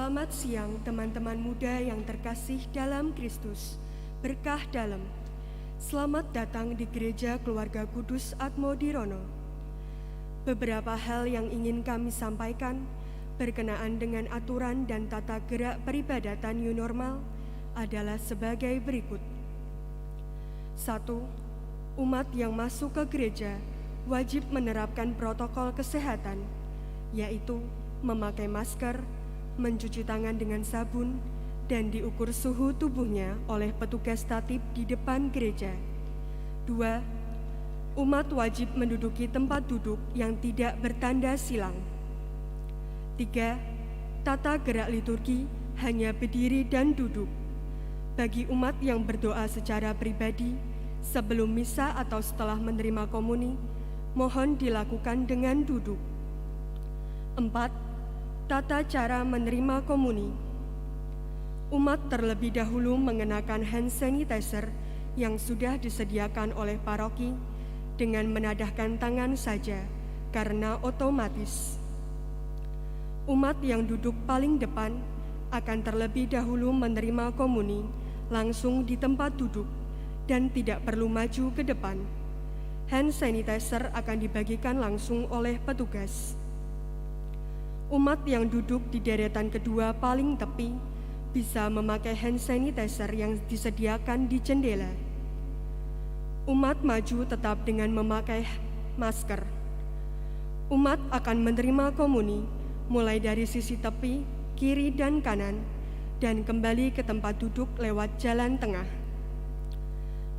Selamat siang teman-teman muda yang terkasih dalam Kristus, berkah dalam. Selamat datang di Gereja Keluarga Kudus Atmodirono. Beberapa hal yang ingin kami sampaikan berkenaan dengan aturan dan tata gerak peribadatan new normal adalah sebagai berikut. 1. Umat yang masuk ke gereja wajib menerapkan protokol kesehatan, yaitu memakai masker, mencuci tangan dengan sabun, dan diukur suhu tubuhnya oleh petugas tatib di depan gereja. 2. Umat wajib menduduki tempat duduk yang tidak bertanda silang. 3. Tata gerak liturgi hanya berdiri dan duduk. Bagi umat yang berdoa secara pribadi, sebelum misa atau setelah menerima komuni, mohon dilakukan dengan duduk. 4. Tata cara menerima komuni. Umat terlebih dahulu mengenakan hand sanitizer yang sudah disediakan oleh paroki dengan menadahkan tangan saja karena otomatis. Umat yang duduk paling depan akan terlebih dahulu menerima komuni langsung di tempat duduk dan tidak perlu maju ke depan. Hand sanitizer akan dibagikan langsung oleh petugas. Umat yang duduk di deretan kedua paling tepi bisa memakai hand sanitizer yang disediakan di jendela. Umat maju tetap dengan memakai masker. Umat akan menerima komuni mulai dari sisi tepi, kiri dan kanan, dan kembali ke tempat duduk lewat jalan tengah.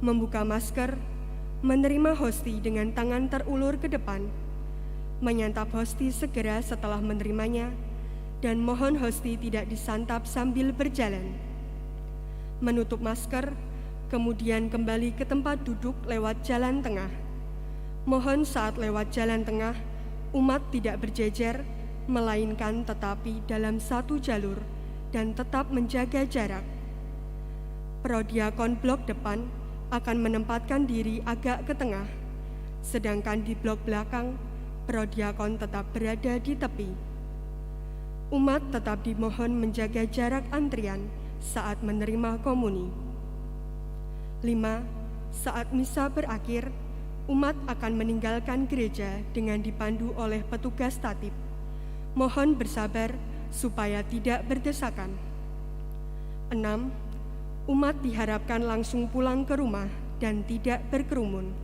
Membuka masker, menerima hosti dengan tangan terulur ke depan, menyantap hosti segera setelah menerimanya, dan mohon hosti tidak disantap sambil berjalan. Menutup masker, kemudian kembali ke tempat duduk lewat jalan tengah. Mohon saat lewat jalan tengah, umat tidak berjejer, melainkan tetapi dalam satu jalur dan tetap menjaga jarak. Prodiakon blok depan akan menempatkan diri agak ke tengah, sedangkan di blok belakang, prodiakon tetap berada di tepi. Umat tetap dimohon menjaga jarak antrian saat menerima komuni. 5. Saat misa berakhir, umat akan meninggalkan gereja dengan dipandu oleh petugas tatib. Mohon bersabar supaya tidak berdesakan. 6. Umat diharapkan langsung pulang ke rumah dan tidak berkerumun.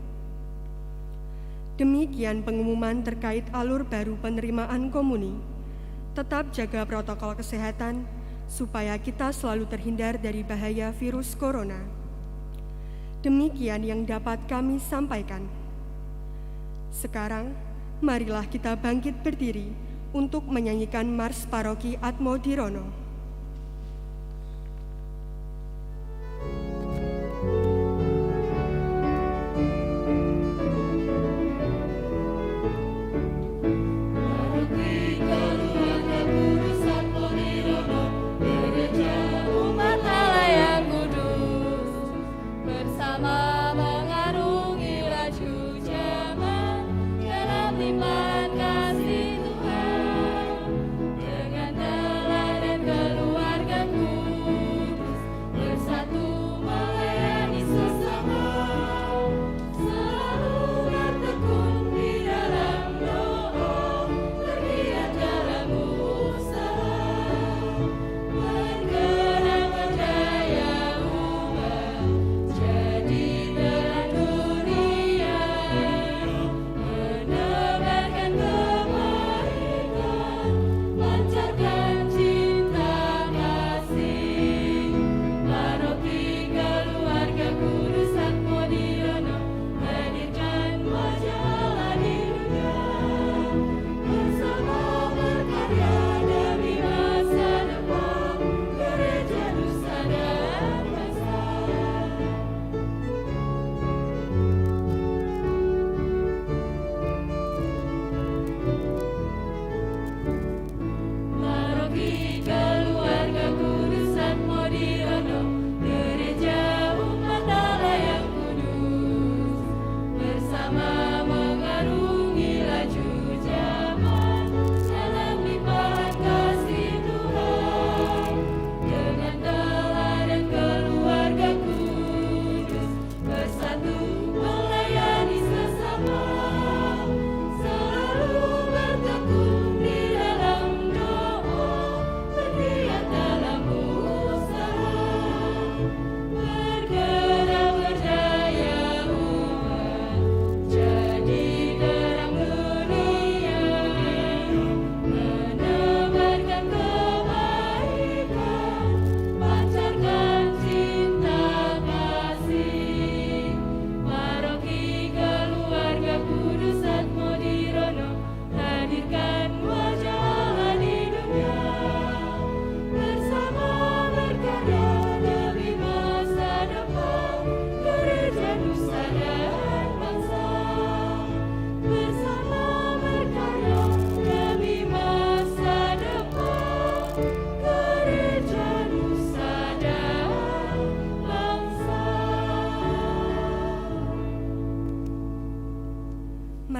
Demikian pengumuman terkait alur baru penerimaan komuni. Tetap jaga protokol kesehatan supaya kita selalu terhindar dari bahaya virus corona. Demikian yang dapat kami sampaikan. Sekarang, marilah kita bangkit berdiri untuk menyanyikan Mars Paroki Atmodirono. Kasih Tuhan dengan teladan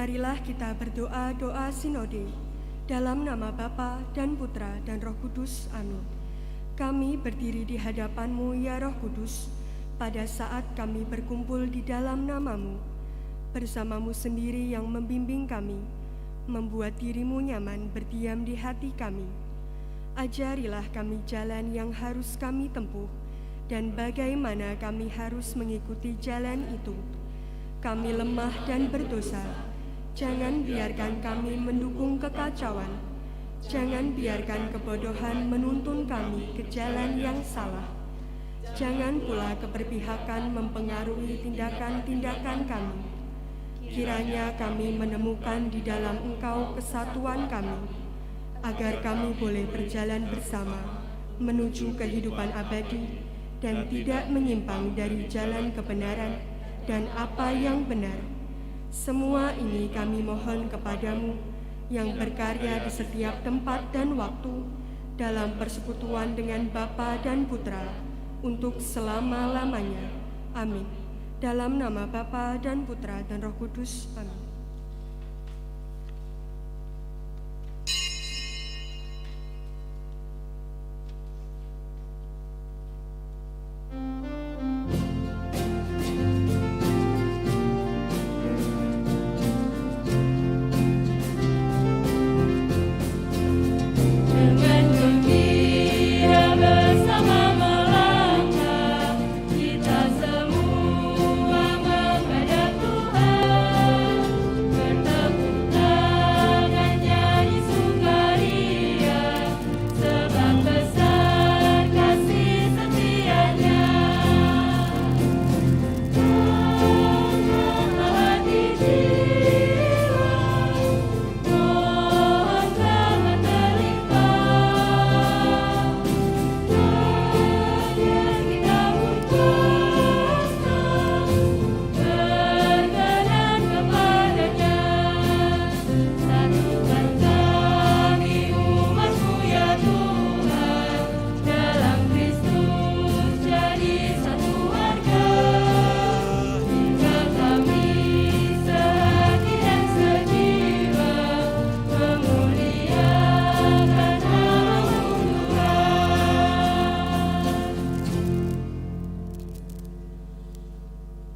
Marilah kita berdoa doa sinode dalam nama Bapa dan Putra dan Roh Kudus. Amin. Kami berdiri di hadapan-Mu ya Roh Kudus pada saat kami berkumpul di dalam nama-Mu. Bersama-Mu sendiri yang membimbing kami, membuat diri-Mu nyaman berdiam di hati kami. Ajarilah kami jalan yang harus kami tempuh dan bagaimana kami harus mengikuti jalan itu. Kami lemah dan berdosa. Jangan biarkan kami mendukung kekacauan. Jangan biarkan kebodohan menuntun kami ke jalan yang salah. Jangan pula keberpihakan mempengaruhi tindakan-tindakan kami. Kiranya kami menemukan di dalam Engkau kesatuan kami, agar kami boleh berjalan bersama menuju kehidupan abadi dan tidak menyimpang dari jalan kebenaran dan apa yang benar. Semua ini kami mohon kepadamu yang berkarya di setiap tempat dan waktu dalam persekutuan dengan Bapa dan Putra untuk selama-lamanya. Amin. Dalam nama Bapa dan Putra dan Roh Kudus. Amin.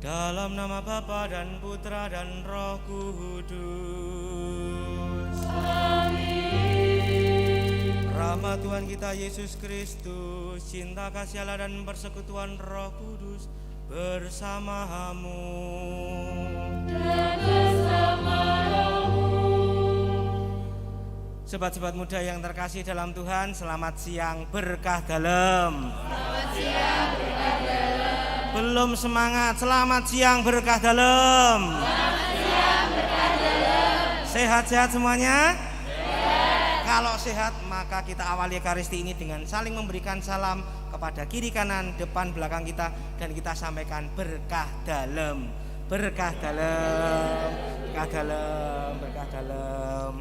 Dalam nama Bapa dan Putra dan Roh Kudus. Amin. Rahmat Tuhan kita Yesus Kristus, cinta kasih Allah dan persekutuan Roh Kudus bersamamu. Dan bersama rohmu. Sobat-sobat muda yang terkasih dalam Tuhan, selamat siang berkah dalam. Selamat siang berkah dalam. Belum semangat, selamat siang berkah dalam. Selamat siang berkah dalam. Sehat-sehat semuanya? Sehat. Kalau sehat, maka kita awali Ekaristi ini dengan saling memberikan salam kepada kiri kanan, depan belakang kita, dan kita sampaikan berkah dalam. Berkah dalam, berkah dalam, berkah dalam.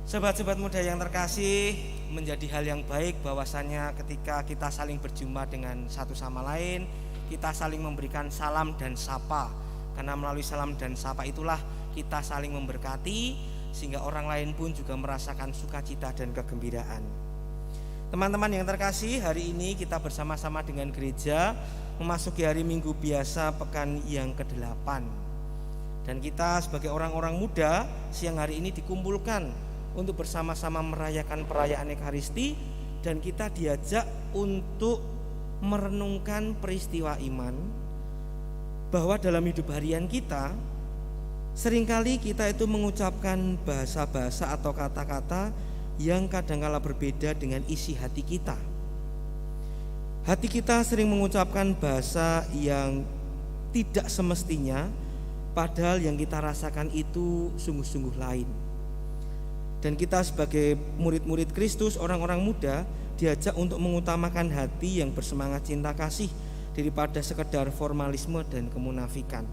Sobat-sobat muda yang terkasih, menjadi hal yang baik bahwasannya ketika kita saling berjumpa dengan satu sama lain, kita saling memberikan salam dan sapa. Karena melalui salam dan sapa itulah kita saling memberkati, sehingga orang lain pun juga merasakan sukacita dan kegembiraan. Teman-teman yang terkasih, hari ini kita bersama-sama dengan gereja memasuki hari Minggu biasa pekan yang ke-8. Dan kita sebagai orang-orang muda siang hari ini dikumpulkan untuk bersama-sama merayakan perayaan Ekaristi, dan kita diajak untuk merenungkan peristiwa iman, bahwa dalam hidup harian kita seringkali kita itu mengucapkan bahasa-bahasa atau kata-kata yang kadangkala berbeda dengan isi hati kita. Hati kita sering mengucapkan bahasa yang tidak semestinya, padahal yang kita rasakan itu sungguh-sungguh lain. Dan kita sebagai murid-murid Kristus, orang-orang muda, diajak untuk mengutamakan hati yang bersemangat cinta kasih daripada sekedar formalisme dan kemunafikan.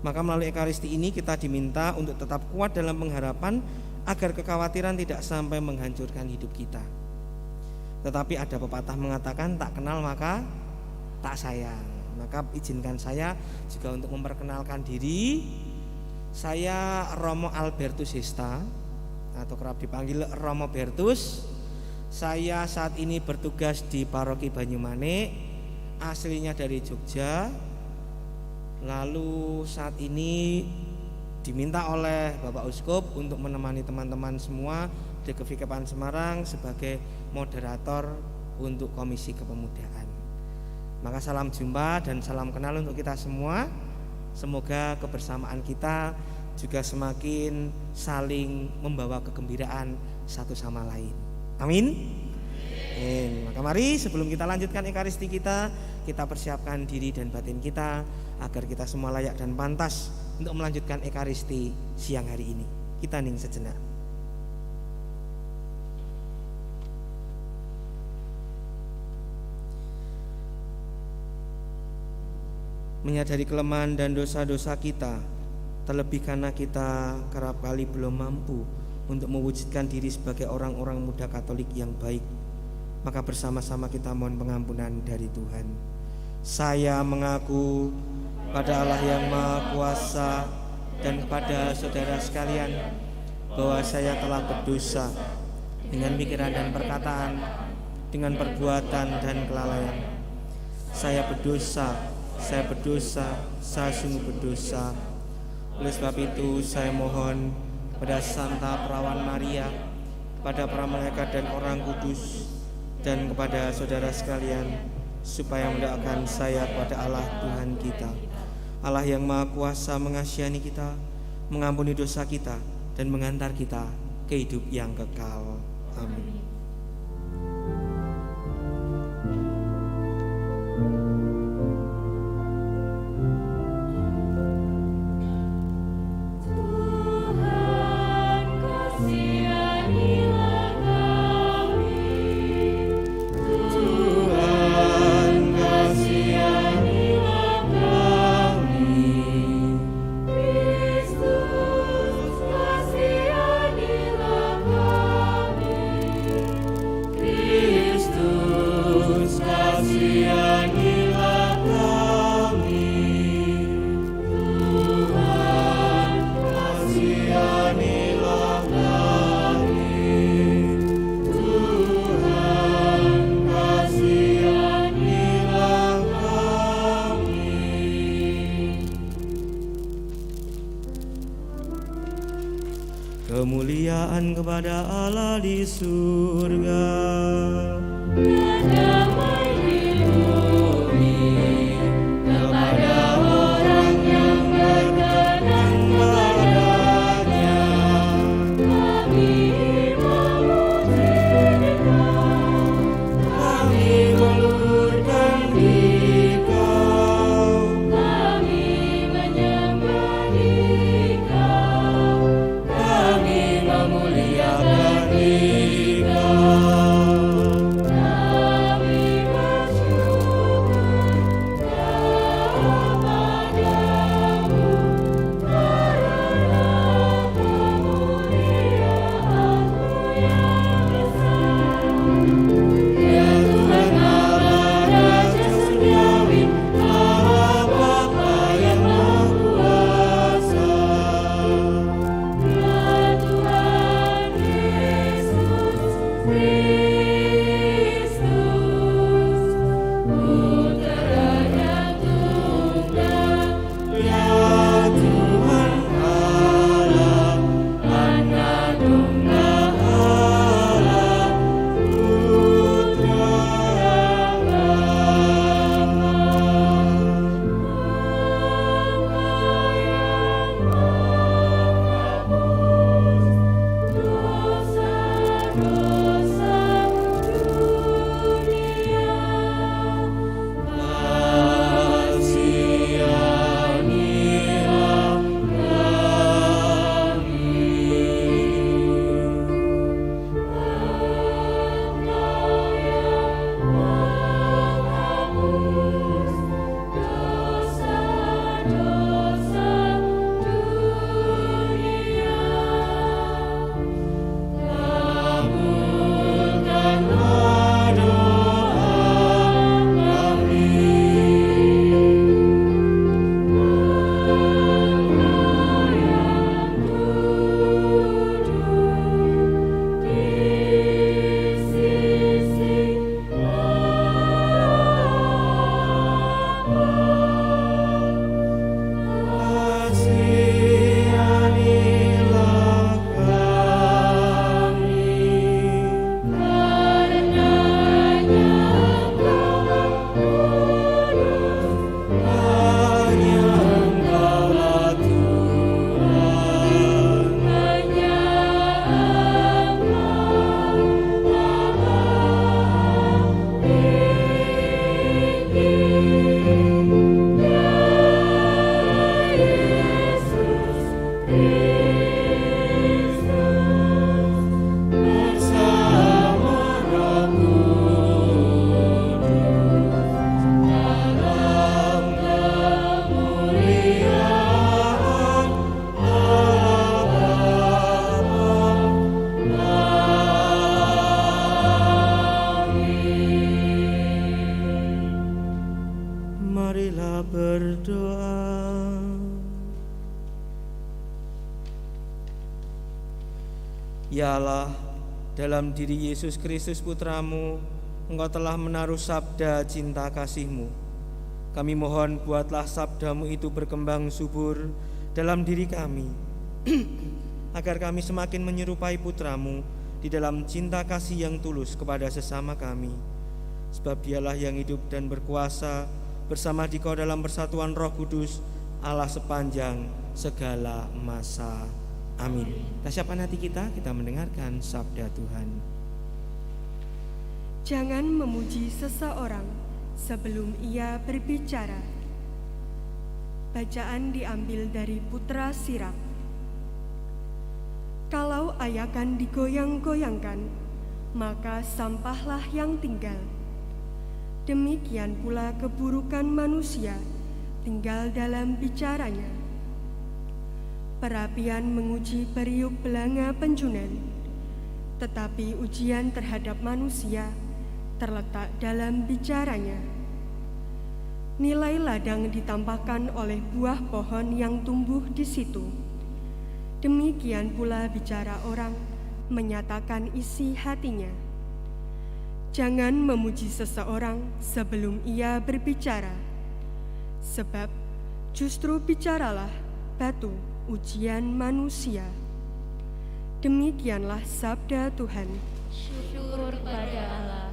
Maka melalui Ekaristi ini kita diminta untuk tetap kuat dalam pengharapan agar kekhawatiran tidak sampai menghancurkan hidup kita. Tetapi ada pepatah mengatakan tak kenal maka tak sayang. Maka izinkan saya juga untuk memperkenalkan diri. Saya Romo Albertus Hesta atau kerap dipanggil Romo Bertus. Saya saat ini bertugas di Paroki Banyumanik, aslinya dari Jogja. Lalu saat ini diminta oleh Bapak Uskup untuk menemani teman-teman semua di GVKPAN Semarang sebagai moderator untuk Komisi Kepemudaan. Maka salam jumpa dan salam kenal untuk kita semua. Semoga kebersamaan kita juga semakin saling membawa kegembiraan satu sama lain. Amin. Maka mari sebelum kita lanjutkan ekaristi kita persiapkan diri dan batin kita agar kita semua layak dan pantas untuk melanjutkan ekaristi siang hari ini. Kita hening sejenak. Menyadari kelemahan dan dosa-dosa kita, terlebih karena kita kerap kali belum mampu untuk mewujudkan diri sebagai orang-orang muda Katolik yang baik, maka bersama-sama kita mohon pengampunan dari Tuhan. Saya mengaku pada Allah yang Maha Kuasa dan kepada saudara sekalian bahwa saya telah berdosa dengan pikiran dan perkataan, dengan perbuatan dan kelalaian. Saya berdosa, saya sungguh berdosa. Oleh sebab itu saya mohon pada Santa Perawan Maria, pada para malaikat dan orang kudus, dan kepada saudara sekalian, supaya mendoakan saya kepada Allah Tuhan kita. Allah yang Maha Kuasa mengasihani kita, mengampuni dosa kita, dan mengantar kita ke hidup yang kekal. Amin. Kemuliaan kepada Allah di surga, damai di bumi kepada orang yang berkenan padanya. Kami memuji Dikau, kami meluluhkan Dikau, kami menyembah Dikau, memuliakan Dikau. berdoa. Ya Allah, dalam diri Yesus Kristus Putramu, Engkau telah menaruh sabda cinta kasih-Mu. Kami mohon buatlah sabda-Mu itu berkembang subur dalam diri kami, agar kami semakin menyerupai Putra-Mu di dalam cinta kasih yang tulus kepada sesama kami. Sebab Dialah yang hidup dan berkuasa bersama Dikau dalam persatuan Roh Kudus, Allah sepanjang segala masa. Amin. Kita siapkan hati kita mendengarkan sabda Tuhan. Jangan memuji seseorang sebelum ia berbicara. Bacaan diambil dari Putra Siraf. Kalau ayakan digoyang-goyangkan, maka sampahlah yang tinggal. Demikian pula keburukan manusia tinggal dalam bicaranya. Perapian menguji periuk belanga penjunan, tetapi ujian terhadap manusia terletak dalam bicaranya. Nilai ladang ditampakkan oleh buah pohon yang tumbuh di situ. Demikian pula bicara orang menyatakan isi hatinya. Jangan memuji seseorang sebelum ia berbicara, sebab justru bicaralah batu ujian manusia. Demikianlah sabda Tuhan. Syukur pada Allah.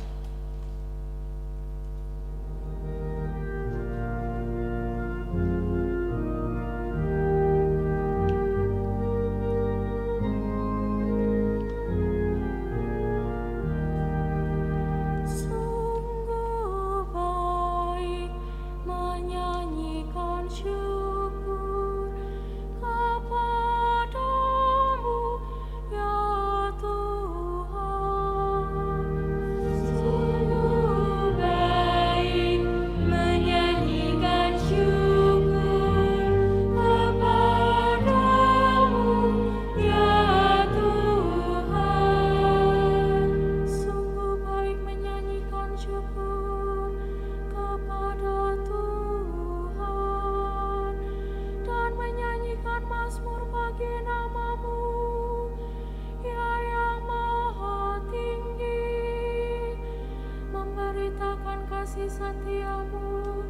kasih setiamu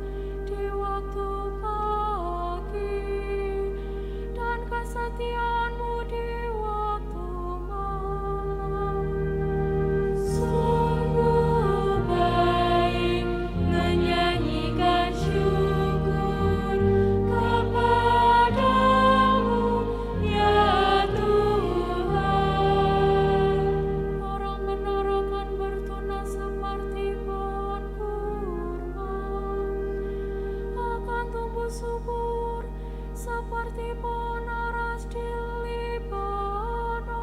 di waktu pagi dan kesetiaanmu di waktu malam. Sungguh baik menyanyikan syukur kepadamu, ya Tuhan. Orang benar akan bertunas seperti pohon kurma, akan tumbuh subur seperti pohon aras di Libanon.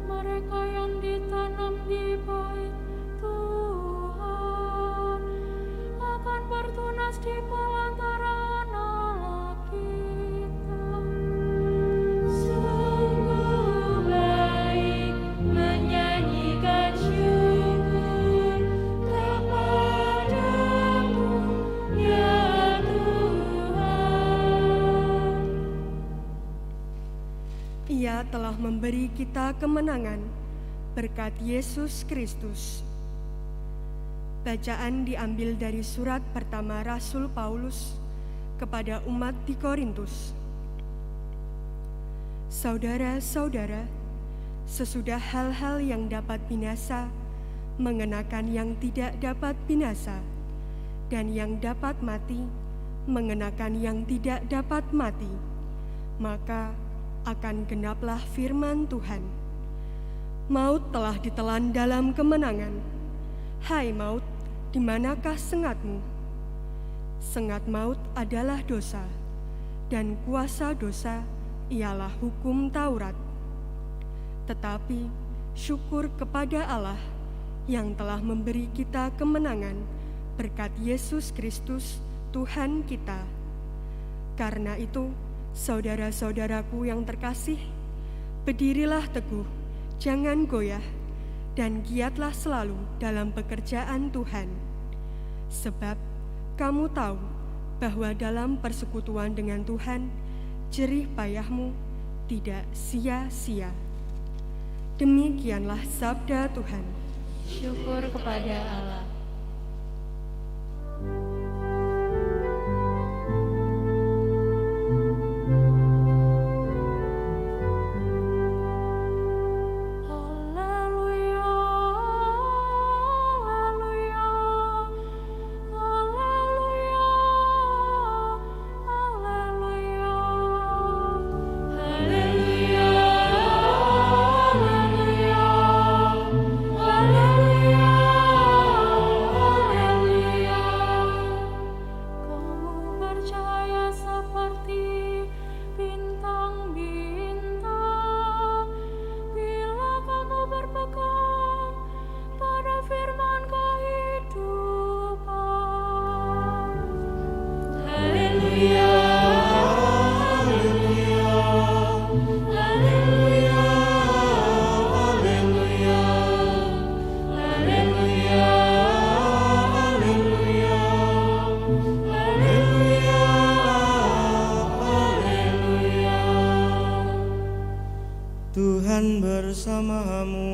Mereka yang ditanam di bait Tuhan akan bertunas di pelantaran Allah kita. Sungguh baik menyanyikan syukur kepadamu, ya Tuhan. Ia telah memberi kita kemenangan berkat Yesus Kristus. Bacaan diambil dari surat pertama Rasul Paulus kepada umat di Korintus. Saudara-saudara, sesudah hal-hal yang dapat binasa mengenakan yang tidak dapat binasa, dan yang dapat mati mengenakan yang tidak dapat mati, maka akan genaplah firman Tuhan. Maut telah ditelan dalam kemenangan. Hai maut, di manakah sengatmu? Sengat maut adalah dosa, dan kuasa dosa ialah hukum Taurat. Tetapi syukur kepada Allah yang telah memberi kita kemenangan berkat Yesus Kristus Tuhan kita. Karena itu, saudara-saudaraku yang terkasih, berdirilah teguh, jangan goyah, dan giatlah selalu dalam pekerjaan Tuhan. Sebab kamu tahu bahwa dalam persekutuan dengan Tuhan, jerih payahmu tidak sia-sia. Demikianlah sabda Tuhan. Syukur kepada Allah. Haleluya, haleluya, haleluya, haleluya. Haleluya, haleluya, haleluya, haleluya. Kamu bercahaya seperti bintang-bintang bila kamu berpegang pada firman kehidupan. Haleluya, haleluya, haleluya, haleluya, haleluya, haleluya, haleluya, haleluya. Tuhan bersamamu.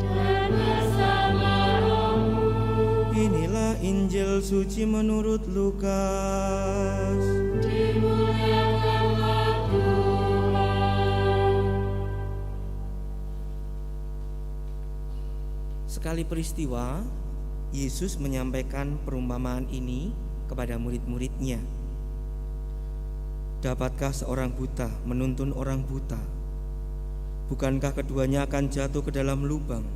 Dan bersama rohmu. Inilah Injil suci menurut Lukas. Dimuliakanlah Tuhan. Sekali peristiwa, Yesus menyampaikan perumpamaan ini kepada murid-muridnya. Dapatkah seorang buta menuntun orang buta? Bukankah keduanya akan jatuh ke dalam lubang?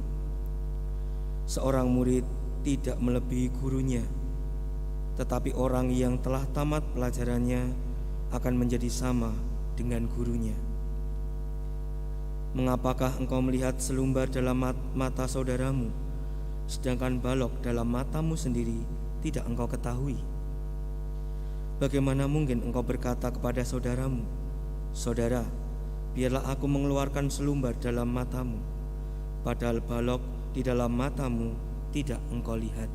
Seorang murid tidak melebihi gurunya, tetapi orang yang telah tamat pelajarannya akan menjadi sama dengan gurunya. Mengapakah engkau melihat selumbar dalam mata saudaramu, sedangkan balok dalam matamu sendiri tidak engkau ketahui? Bagaimana mungkin engkau berkata kepada saudaramu, "Saudara, biarlah aku mengeluarkan selumbar dalam matamu," padahal balok di dalam matamu tidak engkau lihat?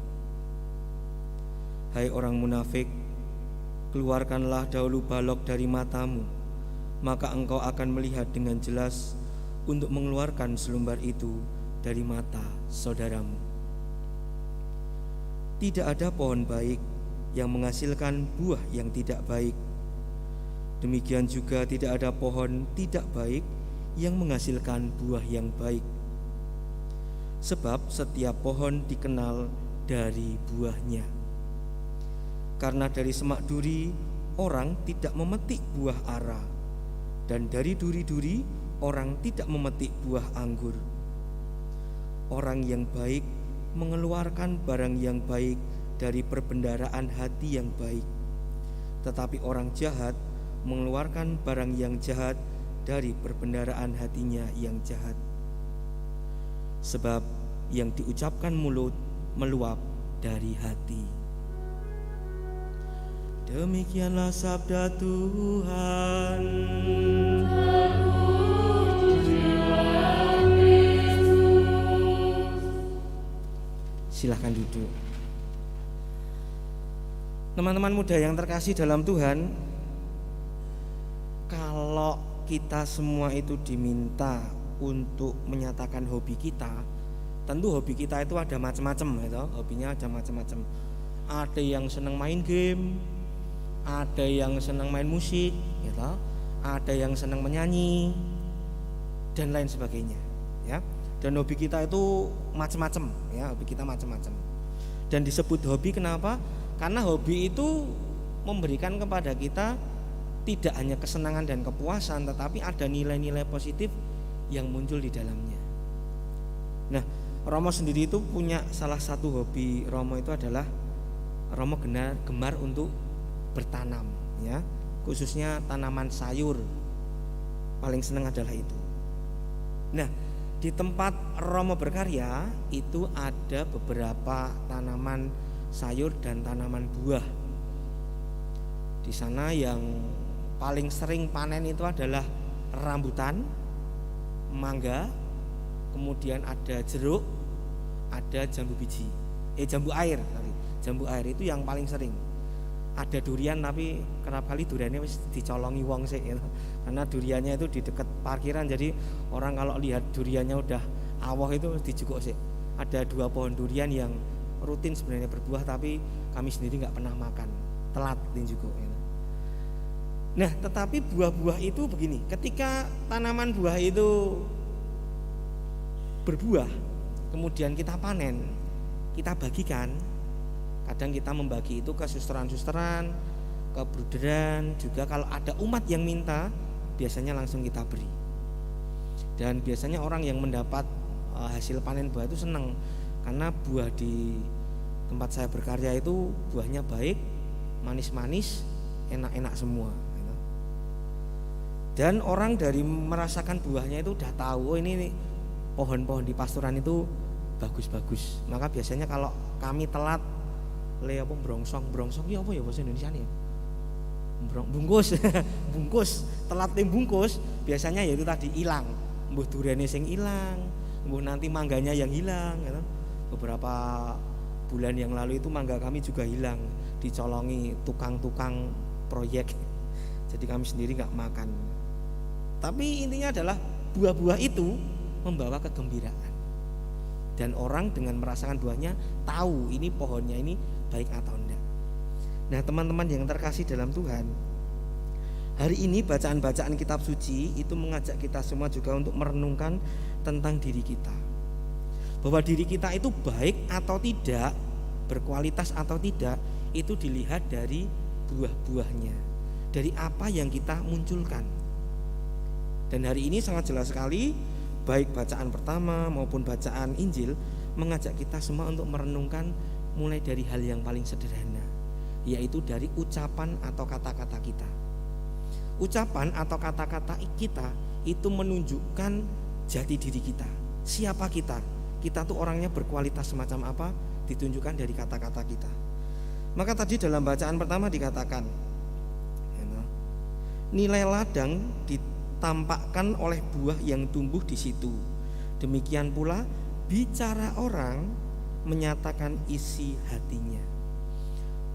Hai orang munafik, keluarkanlah dahulu balok dari matamu, maka engkau akan melihat dengan jelas untuk mengeluarkan selumbar itu dari mata saudaramu. Tidak ada pohon baik yang menghasilkan buah yang tidak baik. Demikian juga tidak ada pohon tidak baik yang menghasilkan buah yang baik. Sebab setiap pohon dikenal dari buahnya. Karena dari semak duri orang tidak memetik buah ara, dan dari duri-duri orang tidak memetik buah anggur. Orang yang baik mengeluarkan barang yang baik dari perbendaharaan hati yang baik, tetapi orang jahat mengeluarkan barang yang jahat dari perbendaharaan hatinya yang jahat. Sebab yang diucapkan mulut meluap dari hati. Demikianlah sabda Tuhan. Silahkan duduk. Teman-teman muda yang terkasih dalam Tuhan, kalau kita semua itu diminta untuk menyatakan hobi kita, tentu hobi kita itu ada macam-macam, gitu. Hobinya ada macam-macam. Ada yang senang main game, ada yang senang main musik, gitu. Ada yang senang menyanyi, dan lain sebagainya, ya. Dan hobi kita itu macam-macam, ya. Hobi kita macam-macam. Dan disebut hobi kenapa? Karena hobi itu memberikan kepada kita tidak hanya kesenangan dan kepuasan, tetapi ada nilai-nilai positif yang muncul di dalamnya. Nah, Romo sendiri itu punya salah satu hobi. Romo itu adalah Romo gemar untuk bertanam, ya, khususnya tanaman sayur. Paling senang adalah itu. Nah, di tempat Romo berkarya itu ada beberapa tanaman sayur dan tanaman buah. Di sana yang paling sering panen itu adalah rambutan, mangga, kemudian ada jeruk, ada jambu biji, jambu air itu yang paling sering. ada durian tapi kerap kali duriannya wis dicolongi wong sih gitu. Karena duriannya itu di dekat parkiran, jadi orang kalau lihat duriannya udah awoh itu dijukuk sih. Ada 2 pohon durian yang rutin sebenarnya berbuah, tapi kami sendiri nggak pernah makan, telat dijukuk gitu. Nah, tetapi buah-buah itu begini, ketika tanaman buah itu berbuah, kemudian kita panen, kita bagikan. Kadang kita membagi itu ke susteran-susteran, ke bruderan, juga kalau ada umat yang minta, biasanya langsung kita beri. Dan biasanya orang yang mendapat hasil panen buah itu senang, karena buah di tempat saya berkarya itu buahnya baik, manis-manis, enak-enak semua. Dan orang dari merasakan buahnya itu udah tahu, oh ini nih, pohon-pohon di pasturan itu bagus-bagus. Maka biasanya kalau kami telat brongsong ya apa ya bahasa Indonesia nih ya? Bungkus telat tim bungkus, biasanya yaitu tadi hilang, mbuh duriane sing hilang, mbuh nanti mangganya yang hilang gitu. Beberapa bulan yang lalu itu mangga kami juga hilang, dicolongi tukang-tukang proyek, jadi kami sendiri nggak makan. Tapi intinya adalah buah-buah itu membawa kegembiraan, dan orang dengan merasakan buahnya tahu ini pohonnya ini baik atau enggak. Nah, teman-teman yang terkasih dalam Tuhan, hari ini bacaan-bacaan kitab suci itu mengajak kita semua juga untuk merenungkan tentang diri kita, bahwa diri kita itu baik atau tidak, berkualitas atau tidak, itu dilihat dari buah-buahnya, dari apa yang kita munculkan. Dan hari ini sangat jelas sekali, baik bacaan pertama maupun bacaan Injil mengajak kita semua untuk merenungkan mulai dari hal yang paling sederhana, yaitu dari ucapan atau kata-kata kita. Ucapan atau kata-kata kita itu menunjukkan jati diri kita, siapa kita. Kita tuh orangnya berkualitas semacam apa, ditunjukkan dari kata-kata kita. Maka tadi dalam bacaan pertama dikatakan, nilai ladang ditampakkan oleh buah yang tumbuh di situ. Demikian pula bicara orang menyatakan isi hatinya.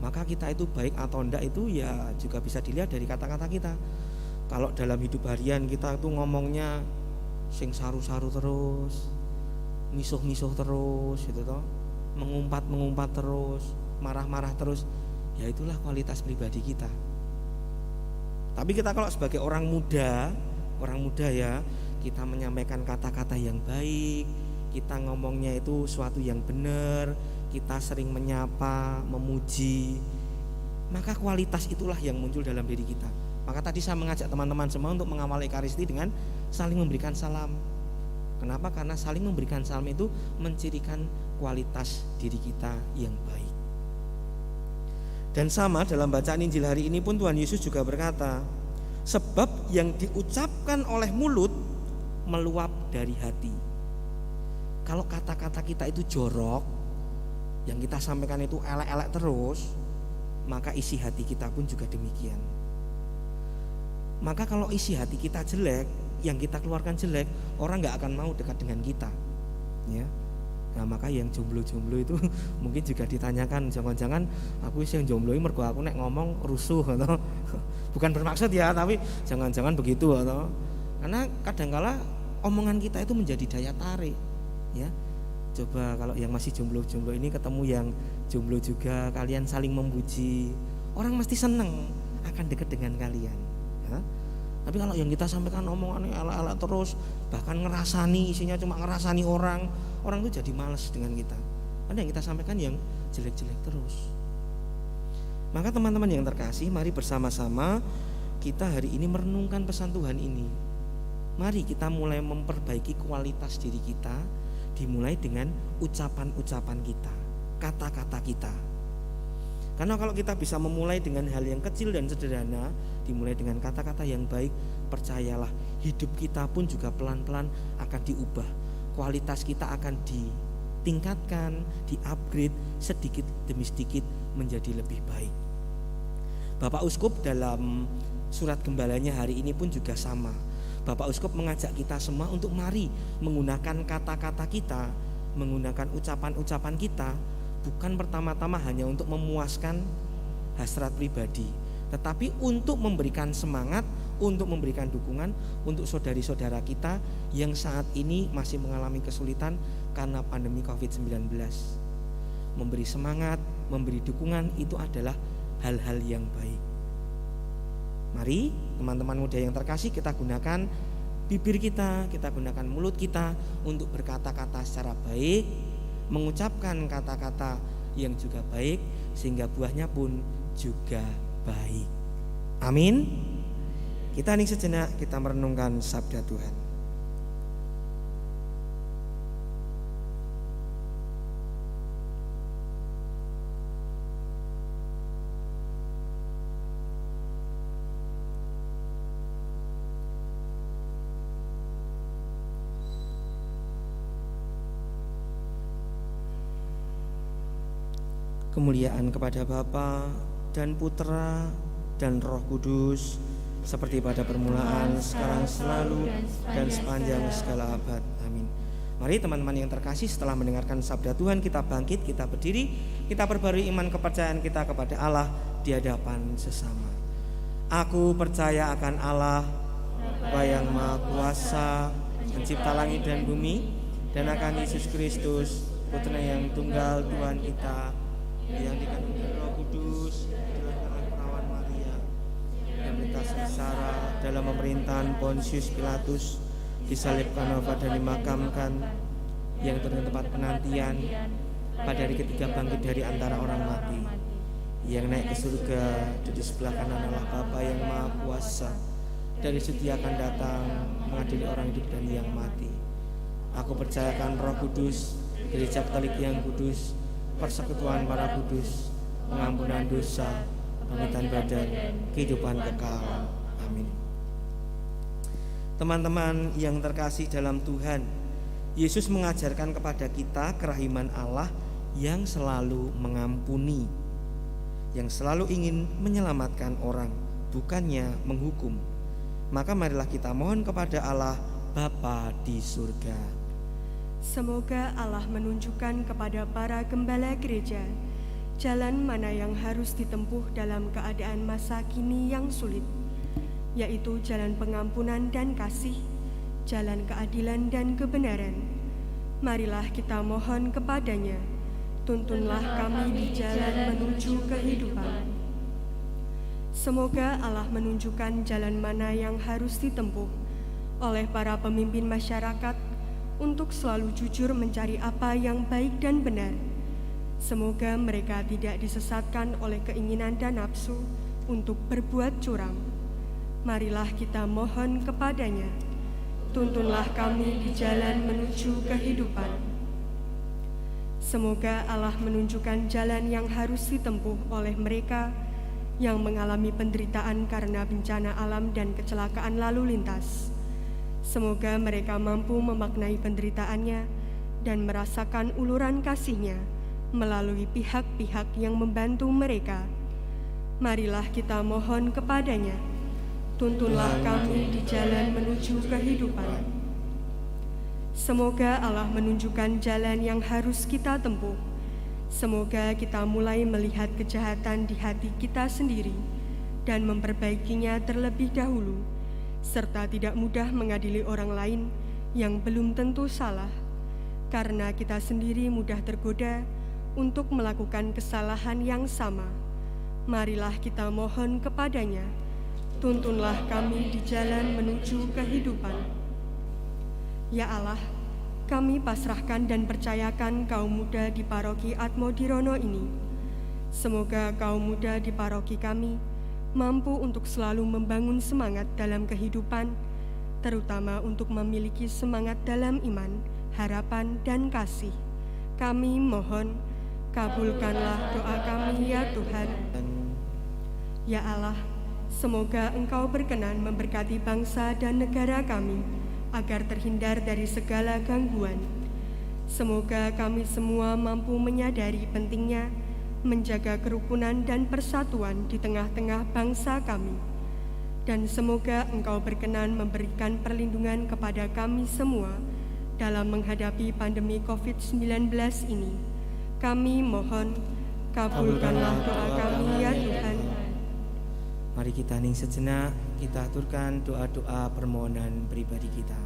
Maka kita itu baik atau enggak itu ya juga bisa dilihat dari kata-kata kita. Kalau dalam hidup harian kita itu ngomongnya sing saru-saru terus, misuh-misuh terus gitu toh, mengumpat-mengumpat terus, marah-marah terus, ya itulah kualitas pribadi kita. Tapi kita kalau sebagai orang muda ya, kita menyampaikan kata-kata yang baik, kita ngomongnya itu suatu yang benar, kita sering menyapa, memuji, maka kualitas itulah yang muncul dalam diri kita. Maka tadi saya mengajak teman-teman semua untuk mengawali Ekaristi dengan saling memberikan salam. Kenapa? Karena saling memberikan salam itu mencirikan kualitas diri kita yang baik. Dan sama dalam bacaan Injil hari ini pun Tuhan Yesus juga berkata, sebab yang diucapkan oleh mulut meluap dari hati. Kalau kata-kata kita itu jorok, yang kita sampaikan itu elek-elek terus, maka isi hati kita pun juga demikian. Maka kalau isi hati kita jelek, yang kita keluarkan jelek, orang gak akan mau dekat dengan kita ya. Nah, maka yang jomblo-jomblo itu mungkin juga ditanyakan, jangan-jangan aku yang jomblo ini mergo aku nek ngomong rusuh atau bukan bermaksud ya, tapi jangan-jangan begitu atau karena kadangkala omongan kita itu menjadi daya tarik ya. Coba kalau yang masih jomblo-jomblo ini ketemu yang jomblo juga, kalian saling memuji, orang mesti seneng akan dekat dengan kalian ya. Tapi kalau yang kita sampaikan omongannya ala-ala terus, bahkan ngerasani, isinya cuma ngerasani orang itu jadi malas dengan kita. Karena yang kita sampaikan yang jelek-jelek terus. Maka teman-teman yang terkasih, mari bersama-sama kita hari ini merenungkan pesan Tuhan ini. Mari kita mulai memperbaiki kualitas diri kita, dimulai dengan ucapan-ucapan kita, kata-kata kita. Karena kalau kita bisa memulai dengan hal yang kecil dan sederhana, dimulai dengan kata-kata yang baik, percayalah hidup kita pun juga pelan-pelan akan diubah. Kualitas kita akan ditingkatkan, di-upgrade sedikit demi sedikit menjadi lebih baik. Bapak Uskup dalam surat gembalanya hari ini pun juga sama. Bapak Uskup mengajak kita semua untuk mari menggunakan kata-kata kita, menggunakan ucapan-ucapan kita, bukan pertama-tama hanya untuk memuaskan hasrat pribadi, tetapi untuk memberikan semangat, untuk memberikan dukungan untuk saudari-saudara kita yang saat ini masih mengalami kesulitan karena pandemi COVID-19. Memberi semangat, memberi dukungan itu adalah hal-hal yang baik. Mari teman-teman muda yang terkasih, kita gunakan bibir kita gunakan mulut kita untuk berkata-kata secara baik, mengucapkan kata-kata yang juga baik, sehingga buahnya pun juga baik. Amin. Kita hening sejenak, kita merenungkan sabda Tuhan. Kemuliaan kepada Bapa dan Putra dan Roh Kudus, seperti pada permulaan, sekarang, selalu, dan sepanjang segala abad. Amin. Mari teman-teman yang terkasih, setelah mendengarkan sabda Tuhan, kita bangkit, kita berdiri, kita perbarui iman kepercayaan kita kepada Allah di hadapan sesama. Aku percaya akan Allah, Bapa yang Maha Kuasa, pencipta langit dan bumi, dan akan Yesus Kristus, Putra yang tunggal Tuhan kita, yang dikandung dari Roh Kudus, dilahirkan oleh perawan Maria, dan menderita sengsara dalam pemerintahan Pontius Pilatus, disalibkan, wafat dan dimakamkan, yang turun ke tempat penantian, pada hari ketiga bangkit dari antara orang mati, yang naik ke surga, di sebelah kanan Allah Bapa yang Maha Kuasa, dari situ Dia akan datang mengadili orang hidup dan yang mati. Aku percayakan Roh Kudus, Gereja Katolik yang kudus, persekutuan para kudus, pengampunan dosa, pemuritan badan, kehidupan kekal. Amin. Teman-teman yang terkasih dalam Tuhan, Yesus mengajarkan kepada kita kerahiman Allah yang selalu mengampuni, yang selalu ingin menyelamatkan orang, bukannya menghukum. Maka marilah kita mohon kepada Allah Bapa di surga. Semoga Allah menunjukkan kepada para gembala gereja jalan mana yang harus ditempuh dalam keadaan masa kini yang sulit, yaitu jalan pengampunan dan kasih, jalan keadilan dan kebenaran. Marilah kita mohon kepadanya, tuntunlah kami di jalan menuju kehidupan. Semoga Allah menunjukkan jalan mana yang harus ditempuh oleh para pemimpin masyarakat untuk selalu jujur mencari apa yang baik dan benar. Semoga mereka tidak disesatkan oleh keinginan dan nafsu untuk berbuat curang. Marilah kita mohon kepadanya, tuntunlah kami di jalan menuju kehidupan. Semoga Allah menunjukkan jalan yang harus ditempuh oleh mereka yang mengalami penderitaan karena bencana alam dan kecelakaan lalu lintas. Semoga mereka mampu memaknai penderitaannya dan merasakan uluran kasih-Nya melalui pihak-pihak yang membantu mereka. Marilah kita mohon kepadanya, tuntunlah kami di jalan menuju kehidupan. Semoga Allah menunjukkan jalan yang harus kita tempuh. Semoga kita mulai melihat kejahatan di hati kita sendiri dan memperbaikinya terlebih dahulu, serta tidak mudah mengadili orang lain yang belum tentu salah, karena kita sendiri mudah tergoda untuk melakukan kesalahan yang sama. Marilah kita mohon kepadanya, tuntunlah kami di jalan menuju kehidupan. Ya Allah, kami pasrahkan dan percayakan kaum muda di paroki Atmodirono ini. Semoga kaum muda di paroki kami mampu untuk selalu membangun semangat dalam kehidupan, terutama untuk memiliki semangat dalam iman, harapan, dan kasih. Kami mohon, kabulkanlah doa kami ya Tuhan. Ya Allah, semoga Engkau berkenan memberkati bangsa dan negara kami, agar terhindar dari segala gangguan. Semoga kami semua mampu menyadari pentingnya menjaga kerukunan dan persatuan di tengah-tengah bangsa kami. Dan semoga Engkau berkenan memberikan perlindungan kepada kami semua dalam menghadapi pandemi COVID-19 ini. Kami mohon, Kabulkanlah doa kami ya Tuhan. Mari kita hening sejenak, kita aturkan doa-doa permohonan pribadi kita.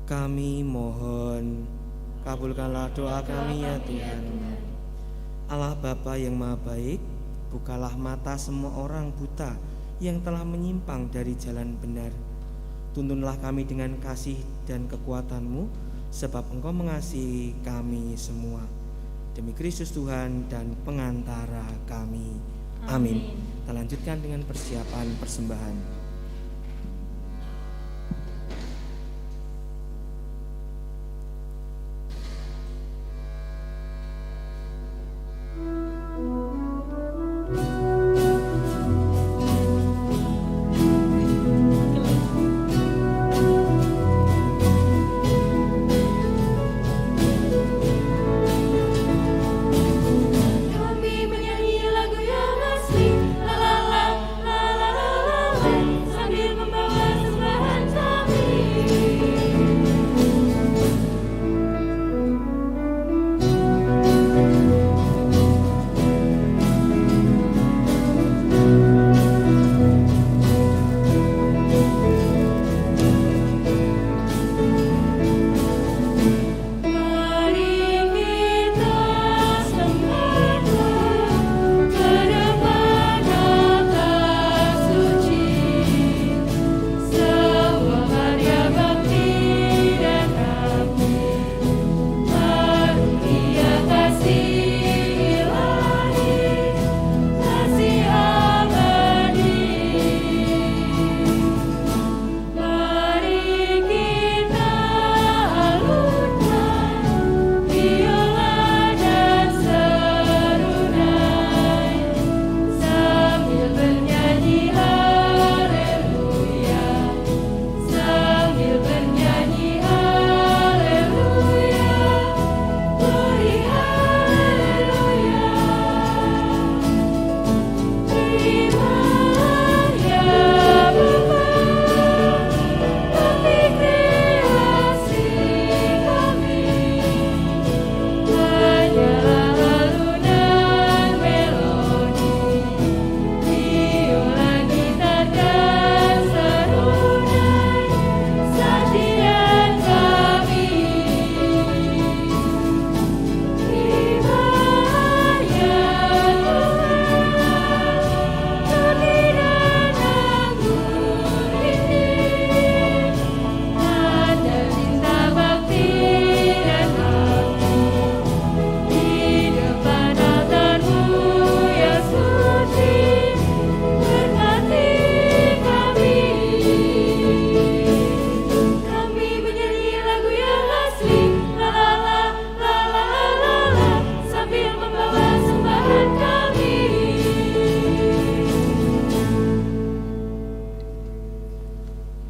Kami mohon, kabulkanlah doa kami ya Tuhan. Allah Bapa yang Maha Baik, bukalah mata semua orang buta yang telah menyimpang dari jalan benar. Tuntunlah kami dengan kasih dan kekuatan-Mu, sebab Engkau mengasihi kami semua. Demi Kristus Tuhan dan pengantara kami. Amin. Kita lanjutkan dengan persiapan persembahan.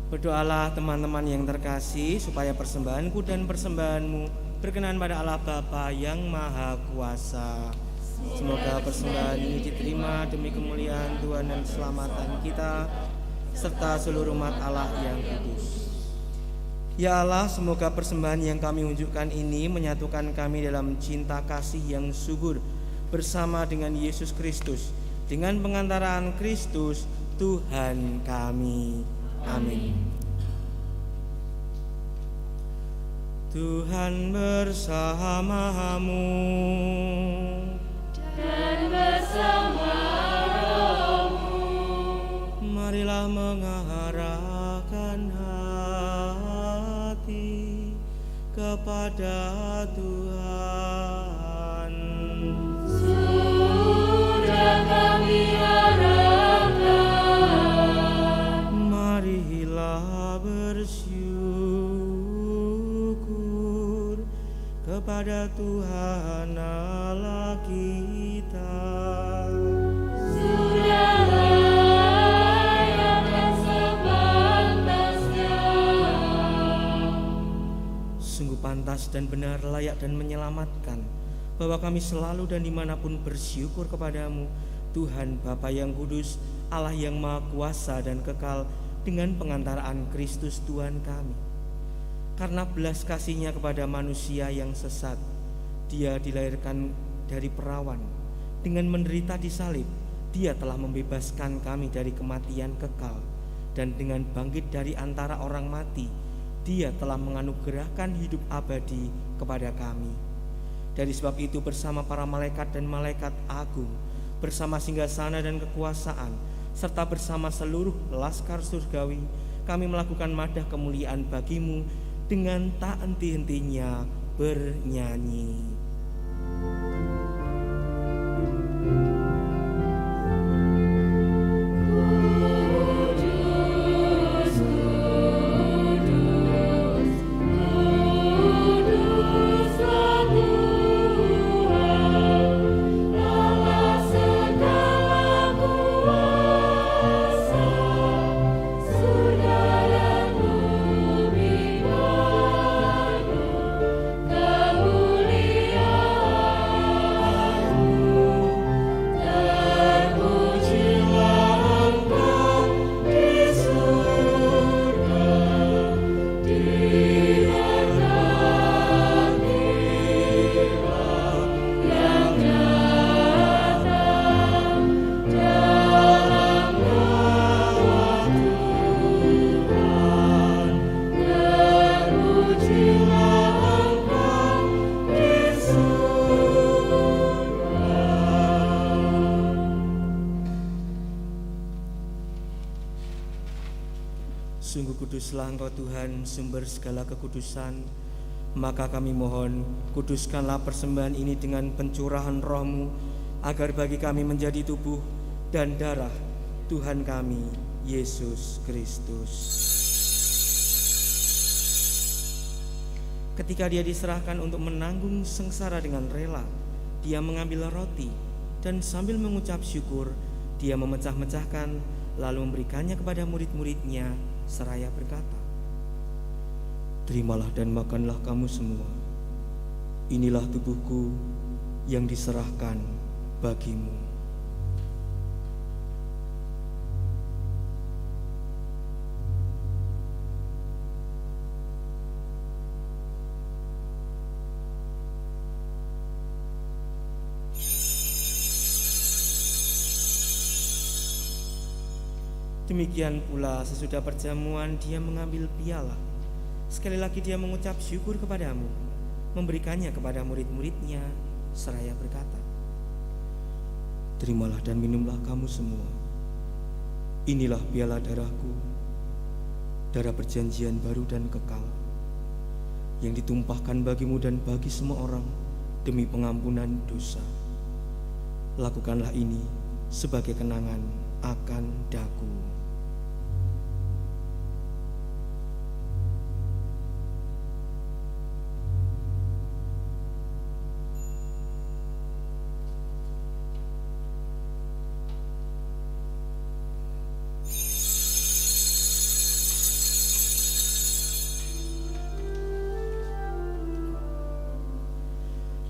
Berdoalah teman-teman yang terkasih, supaya persembahanku dan persembahanmu berkenan pada Allah Bapa yang Maha Kuasa. Semoga persembahan ini diterima demi kemuliaan Tuhan dan keselamatan kita, serta seluruh umat Allah yang kudus. Ya Allah, semoga persembahan yang kami unjukkan ini menyatukan kami dalam cinta kasih yang subur bersama dengan Yesus Kristus, dengan pengantaran Kristus Tuhan kami. Amin. Tuhan bersamamu dan bersama rohmu. Marilah mengarahkan hati kepada Tuhan. Sudah kami harapkan. Marilah bersyukur kepada Tuhan Allah kita. Sudahlah yang sepantasnya. Sungguh pantas dan benar, layak dan menyelamatkan, bahwa kami selalu dan dimanapun bersyukur kepadamu, Tuhan Bapa yang kudus, Allah yang maha kuasa dan kekal, dengan pengantaraan Kristus Tuhan kami. Karena belas kasih-Nya kepada manusia yang sesat, Dia dilahirkan dari perawan. Dengan menderita di salib, Dia telah membebaskan kami dari kematian kekal. Dan dengan bangkit dari antara orang mati, Dia telah menganugerahkan hidup abadi kepada kami. Dari sebab itu bersama para malaikat dan malaikat agung, bersama singgasana dan kekuasaan, serta bersama seluruh laskar surgawi, kami melakukan madah kemuliaan bagi-Mu dengan tak henti-hentinya bernyanyi. Sungguh kuduslah Engkau Tuhan, sumber segala kekudusan. Maka kami mohon, kuduskanlah persembahan ini dengan pencurahan Roh-Mu, agar bagi kami menjadi tubuh dan darah Tuhan kami, Yesus Kristus. Ketika Dia diserahkan untuk menanggung sengsara dengan rela, Dia mengambil roti dan sambil mengucap syukur, Dia memecah-mecahkan, lalu memberikannya kepada murid-murid-Nya, seraya berkata, "Terimalah dan makanlah kamu semua. Inilah tubuhku yang diserahkan bagimu." Demikian pula sesudah perjamuan Dia mengambil piala. Sekali lagi Dia mengucap syukur kepadamu, memberikannya kepada murid-murid-Nya, seraya berkata, "Terimalah dan minumlah kamu semua. Inilah piala darahku, darah perjanjian baru dan kekal, yang ditumpahkan bagimu dan bagi semua orang demi pengampunan dosa. Lakukanlah ini sebagai kenangan akan daku."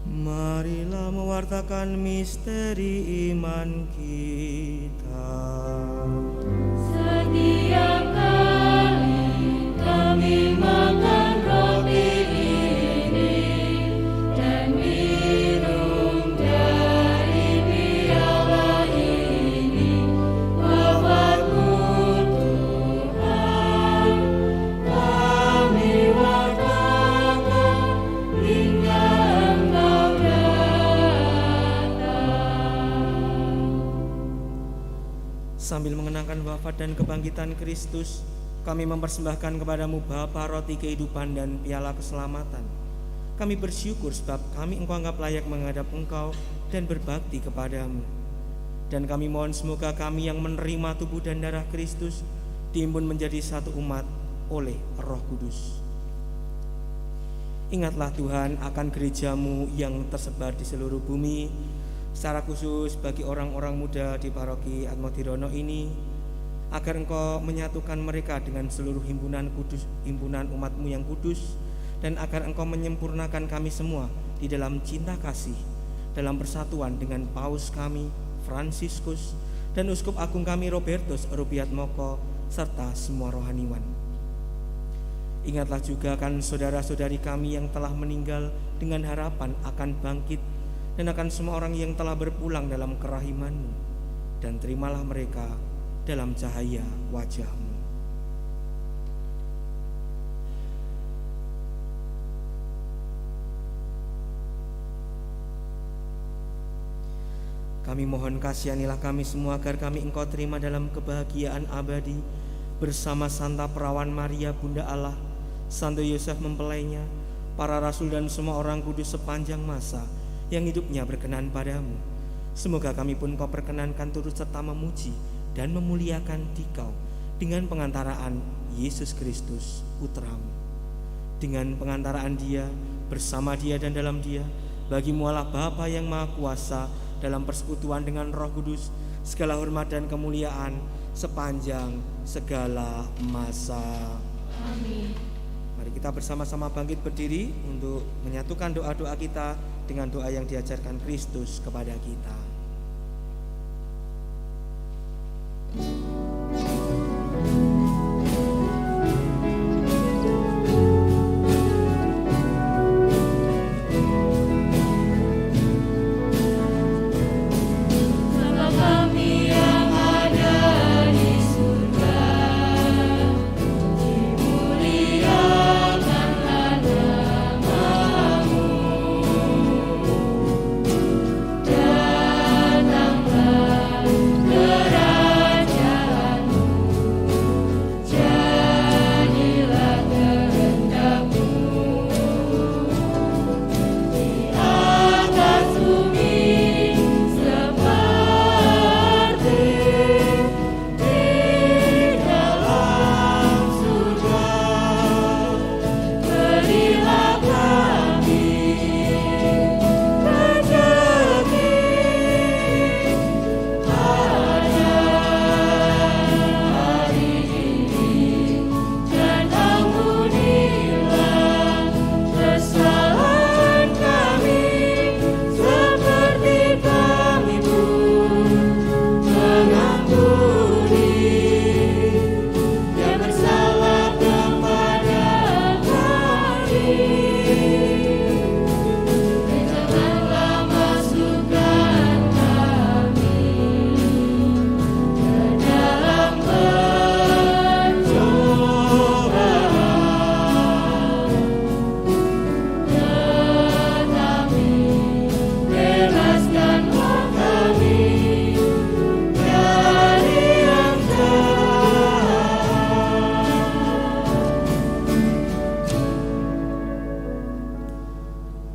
Marilah mewartakan misteri iman kita. Setiap kali kami makan roti ini dan minum dari piala ini, wafat-Mu Tuhan, kami wartakan hingga Engkau Sambil mengenangkan wafat dan kebangkitan Kristus, kami mempersembahkan kepadamu Bapa roti kehidupan dan piala keselamatan. Kami bersyukur sebab kami Engkau anggap layak menghadap Engkau dan berbakti kepadamu. Dan kami mohon semoga kami yang menerima tubuh dan darah Kristus diimbun menjadi satu umat oleh Roh Kudus. Ingatlah Tuhan akan gereja-Mu yang tersebar di seluruh bumi, secara khusus bagi orang-orang muda di paroki Atmodirono ini, agar Engkau menyatukan mereka dengan seluruh himpunan kudus, himpunan umat-Mu yang kudus, dan agar Engkau menyempurnakan kami semua di dalam cinta kasih, dalam persatuan dengan Paus kami, Fransiskus, dan Uskup Agung kami Robertus Rubiatmoko, serta semua rohaniwan. Ingatlah juga akan saudara-saudari kami yang telah meninggal dengan harapan akan bangkit, dan akan semua orang yang telah berpulang dalam kerahiman-Mu, dan terimalah mereka dalam cahaya wajah-Mu. Kami mohon kasihanilah kami semua agar kami Engkau terima dalam kebahagiaan abadi bersama Santa Perawan Maria Bunda Allah, Santo Yosef mempelainya, para rasul dan semua orang kudus sepanjang masa yang hidupnya berkenan padamu. Semoga kami pun Kau perkenankan turut serta memuji dan memuliakan Dikau dengan pengantaraan Yesus Kristus Putramu. Dengan pengantaraan Dia, bersama Dia dan dalam Dia, bagi-Mu Allah Bapa yang Maha Kuasa, dalam persekutuan dengan Roh Kudus, segala hormat dan kemuliaan sepanjang segala masa. Amin. Mari kita bersama-sama bangkit berdiri untuk menyatukan doa-doa kita dengan doa yang diajarkan Kristus kepada kita.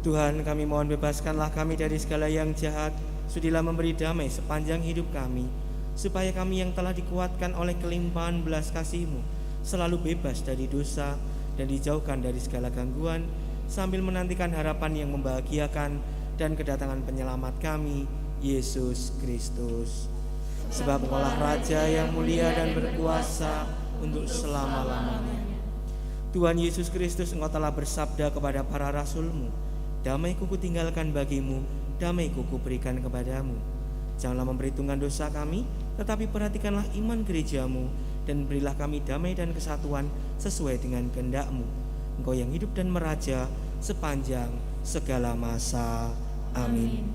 Tuhan, kami mohon bebaskanlah kami dari segala yang jahat. Sudilah memberi damai sepanjang hidup kami, supaya kami yang telah dikuatkan oleh kelimpahan belas kasih-Mu selalu bebas dari dosa dan dijauhkan dari segala gangguan, sambil menantikan harapan yang membahagiakan dan kedatangan penyelamat kami, Yesus Kristus. Sebab Engkaulah Raja yang mulia dan berkuasa untuk selama-lamanya. Tuhan Yesus Kristus, Engkau telah bersabda kepada para rasul-Mu, damai-Ku kutinggalkan bagimu, damai-Ku kuberikan kepadamu. Janganlah memperhitungkan dosa kami, tetapi perhatikanlah iman gereja-Mu, dan berilah kami damai dan kesatuan sesuai dengan kehendak-Mu. Engkau yang hidup dan meraja sepanjang segala masa. Amin.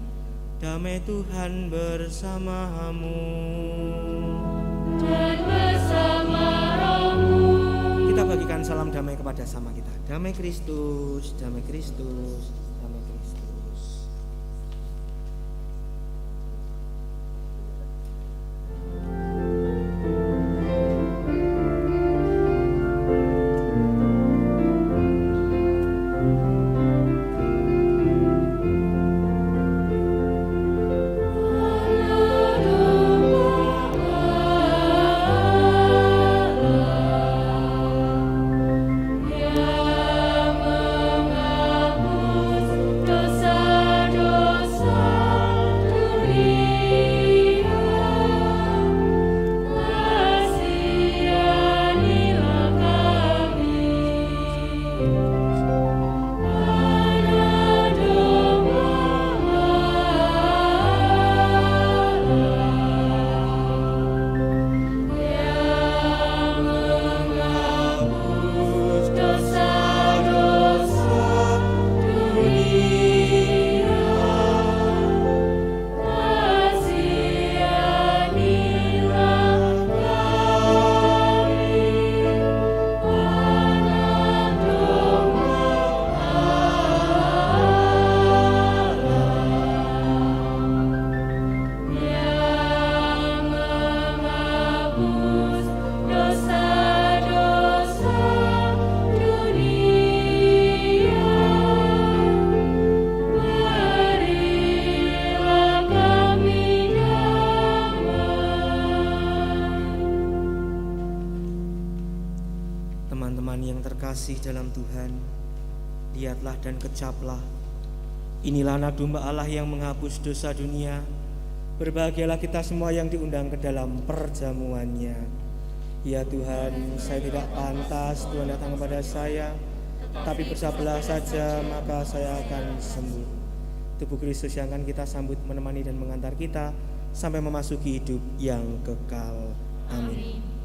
Damai Tuhan bersamamu dan bersama rohmu. Kita bagikan salam damai kepada sama kita. Damai Kristus, damai Kristus, damai Kristus. Yang menghapus terkasih dalam Tuhan, lihatlah dan kecaplah. Inilah anak domba Allah yang menghapus dosa dunia. Berbahagialah kita semua yang diundang ke dalam perjamuannya. Ya Tuhan, saya tidak pantas Tuhan datang kepada saya, tapi bersabdalah saja maka saya akan sembuh. Tubuh Kristus yang akan kita sambut menemani dan mengantar kita sampai memasuki hidup yang kekal. Amin.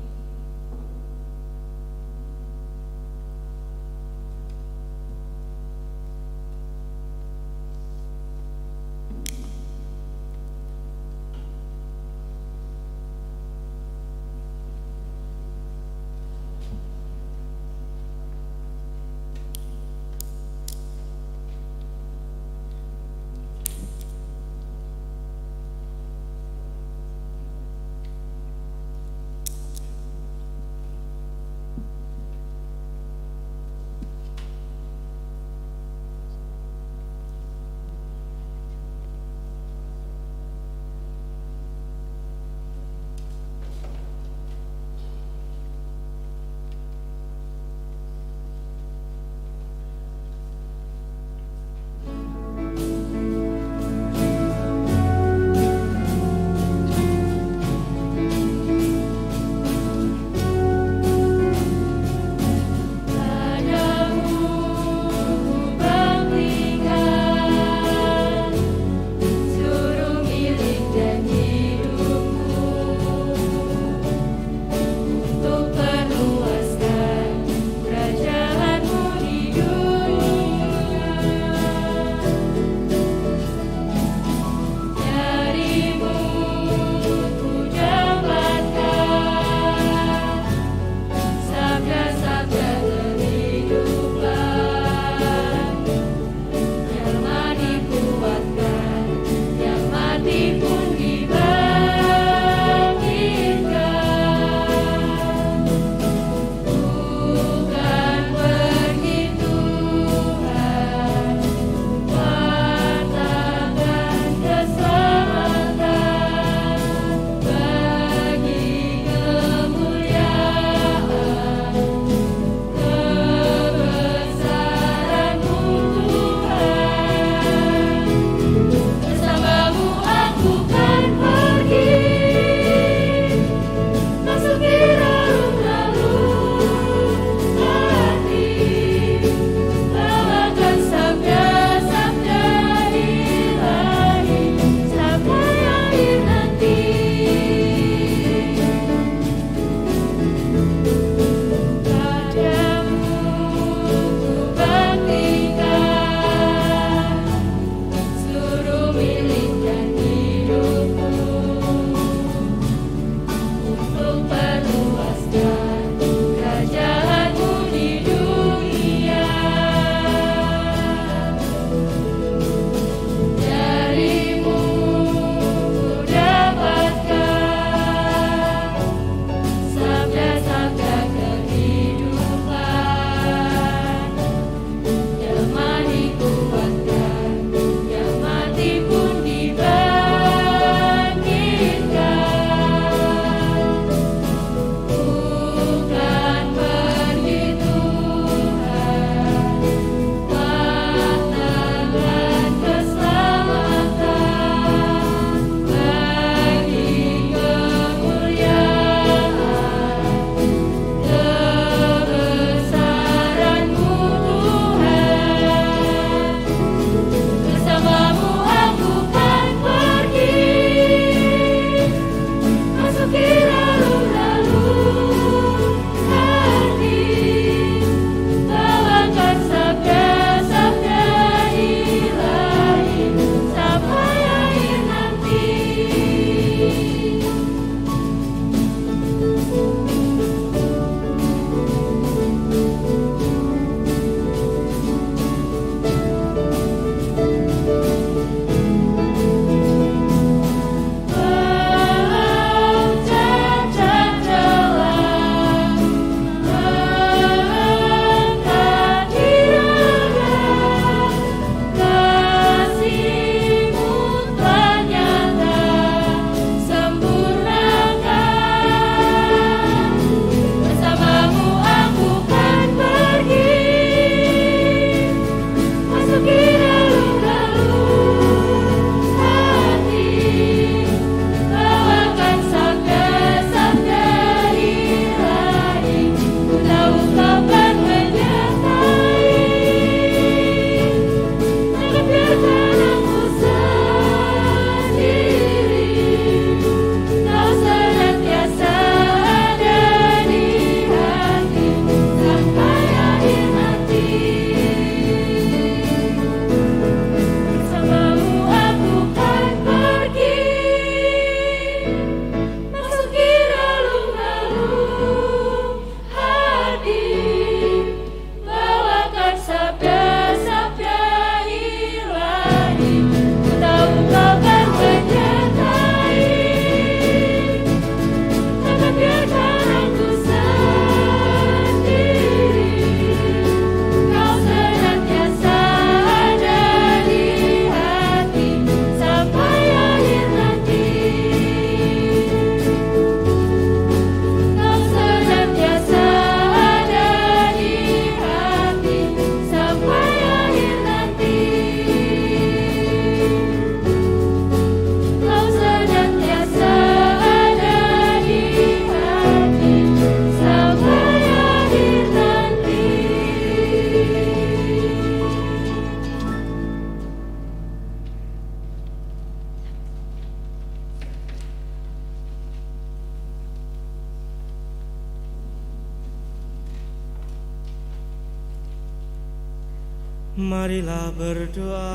Marilah berdoa.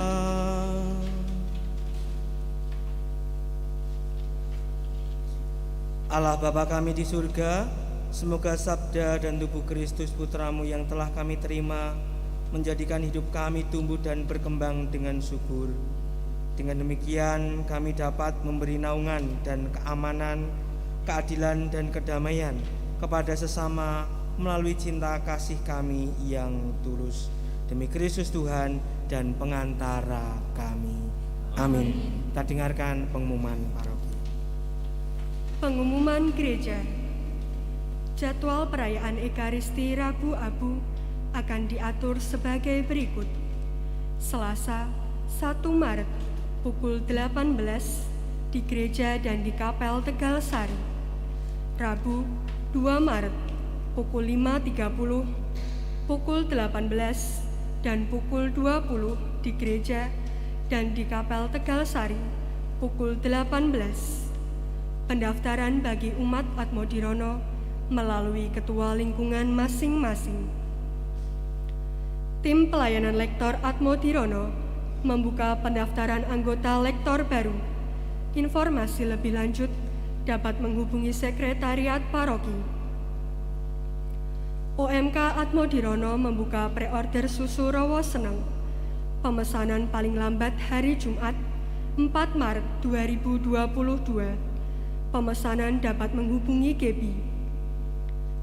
Allah Bapa kami di surga, semoga sabda dan tubuh Kristus Putramu yang telah kami terima menjadikan hidup kami tumbuh dan berkembang dengan subur. Dengan demikian kami dapat memberi naungan dan keamanan, keadilan dan kedamaian kepada sesama melalui cinta kasih kami yang tulus. Demi Kristus Tuhan dan pengantara kami. Amin. Kita dengarkan pengumuman paroki. Pengumuman gereja. Jadwal perayaan Ekaristi Rabu Abu akan diatur sebagai berikut. Selasa 1 Maret pukul 18 di gereja dan di Kapel Tegal Sari. Rabu 2 Maret pukul 5.30, pukul 18 dan pukul 20 di gereja dan di Kapel Tegal Sari pukul 18. Pendaftaran bagi umat Atmodirono melalui ketua lingkungan masing-masing. Tim pelayanan lektor Atmodirono membuka pendaftaran anggota lektor baru. Informasi lebih lanjut dapat menghubungi sekretariat paroki. OMK Atmodirono membuka pre-order susu Rowo Seneng. Pemesanan paling lambat hari Jumat 4 Maret 2022. Pemesanan dapat menghubungi Gebi.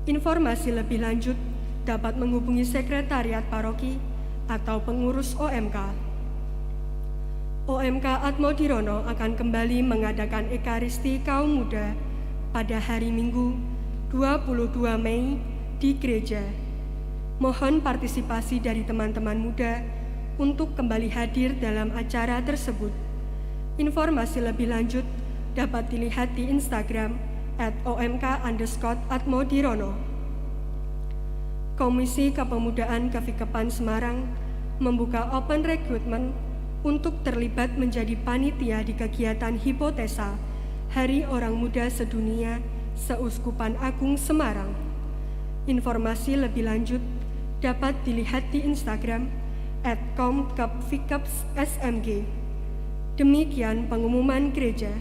Informasi lebih lanjut dapat menghubungi sekretariat paroki atau pengurus OMK. OMK Atmodirono akan kembali mengadakan Ekaristi Kaum Muda pada hari Minggu 22 Mei di gereja. Mohon partisipasi dari teman-teman muda untuk kembali hadir dalam acara tersebut. Informasi lebih lanjut dapat dilihat di Instagram @omk_atmodirono. Komisi Kepemudaan Kevikepan Semarang membuka open recruitment untuk terlibat menjadi panitia di kegiatan Hipotesa Hari Orang Muda Sedunia Seuskupan Agung Semarang. Informasi lebih lanjut dapat dilihat di Instagram @komkepvikepsmg. Demikian pengumuman gereja.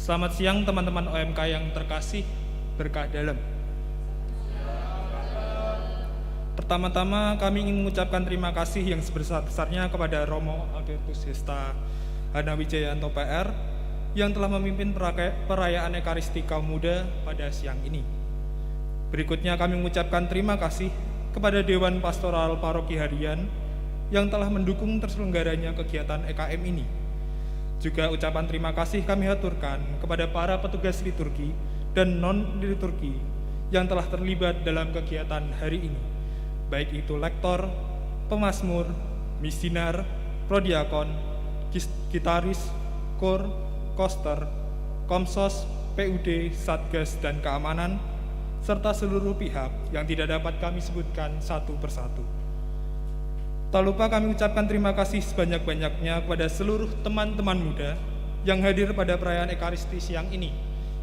Selamat siang teman-teman OMK yang terkasih, berkah dalam. Pertama-tama kami ingin mengucapkan terima kasih yang sebesar-besarnya kepada Romo Albertus Hesta Hanawijayanto PR yang telah memimpin perayaan Ekaristi Kaum Muda pada siang ini. Berikutnya kami mengucapkan terima kasih kepada Dewan Pastoral Paroki Harian yang telah mendukung terselenggaranya kegiatan EKM ini. Juga ucapan terima kasih kami haturkan kepada para petugas liturgi dan non-liturgi yang telah terlibat dalam kegiatan hari ini, baik itu lektor, pemazmur, misinar, prodiakon, gitaris, kor, koster, komsos, PUD, satgas, dan keamanan, serta seluruh pihak yang tidak dapat kami sebutkan satu persatu. Tak lupa kami ucapkan terima kasih sebanyak-banyaknya kepada seluruh teman-teman muda yang hadir pada perayaan Ekaristi siang ini,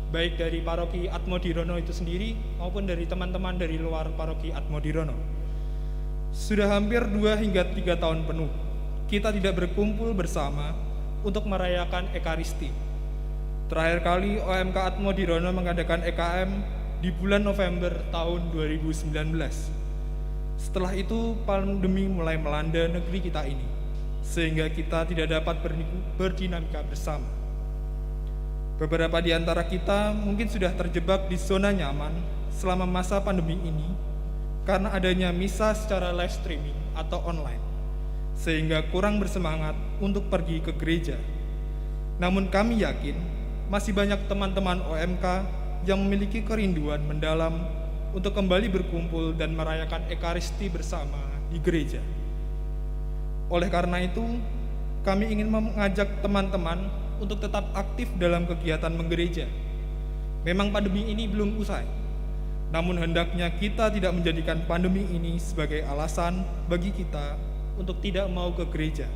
baik dari Paroki Atmodirono itu sendiri maupun dari teman-teman dari luar Paroki Atmodirono. Sudah hampir 2 hingga 3 tahun penuh, kita tidak berkumpul bersama untuk merayakan Ekaristi. Terakhir kali OMK Atmodirono mengadakan EKM di bulan November tahun 2019. Setelah itu pandemi mulai melanda negeri kita ini, sehingga kita tidak dapat berdinamika bersama. Beberapa di antara kita mungkin sudah terjebak di zona nyaman selama masa pandemi ini karena adanya misa secara live streaming atau online, sehingga kurang bersemangat untuk pergi ke gereja. Namun kami yakin masih banyak teman-teman OMK yang memiliki kerinduan mendalam untuk kembali berkumpul dan merayakan Ekaristi bersama di gereja. Oleh karena itu, kami ingin mengajak teman-teman untuk tetap aktif dalam kegiatan menggereja. Memang pandemi ini belum usai. Namun hendaknya kita tidak menjadikan pandemi ini sebagai alasan bagi kita untuk tidak mau ke gereja.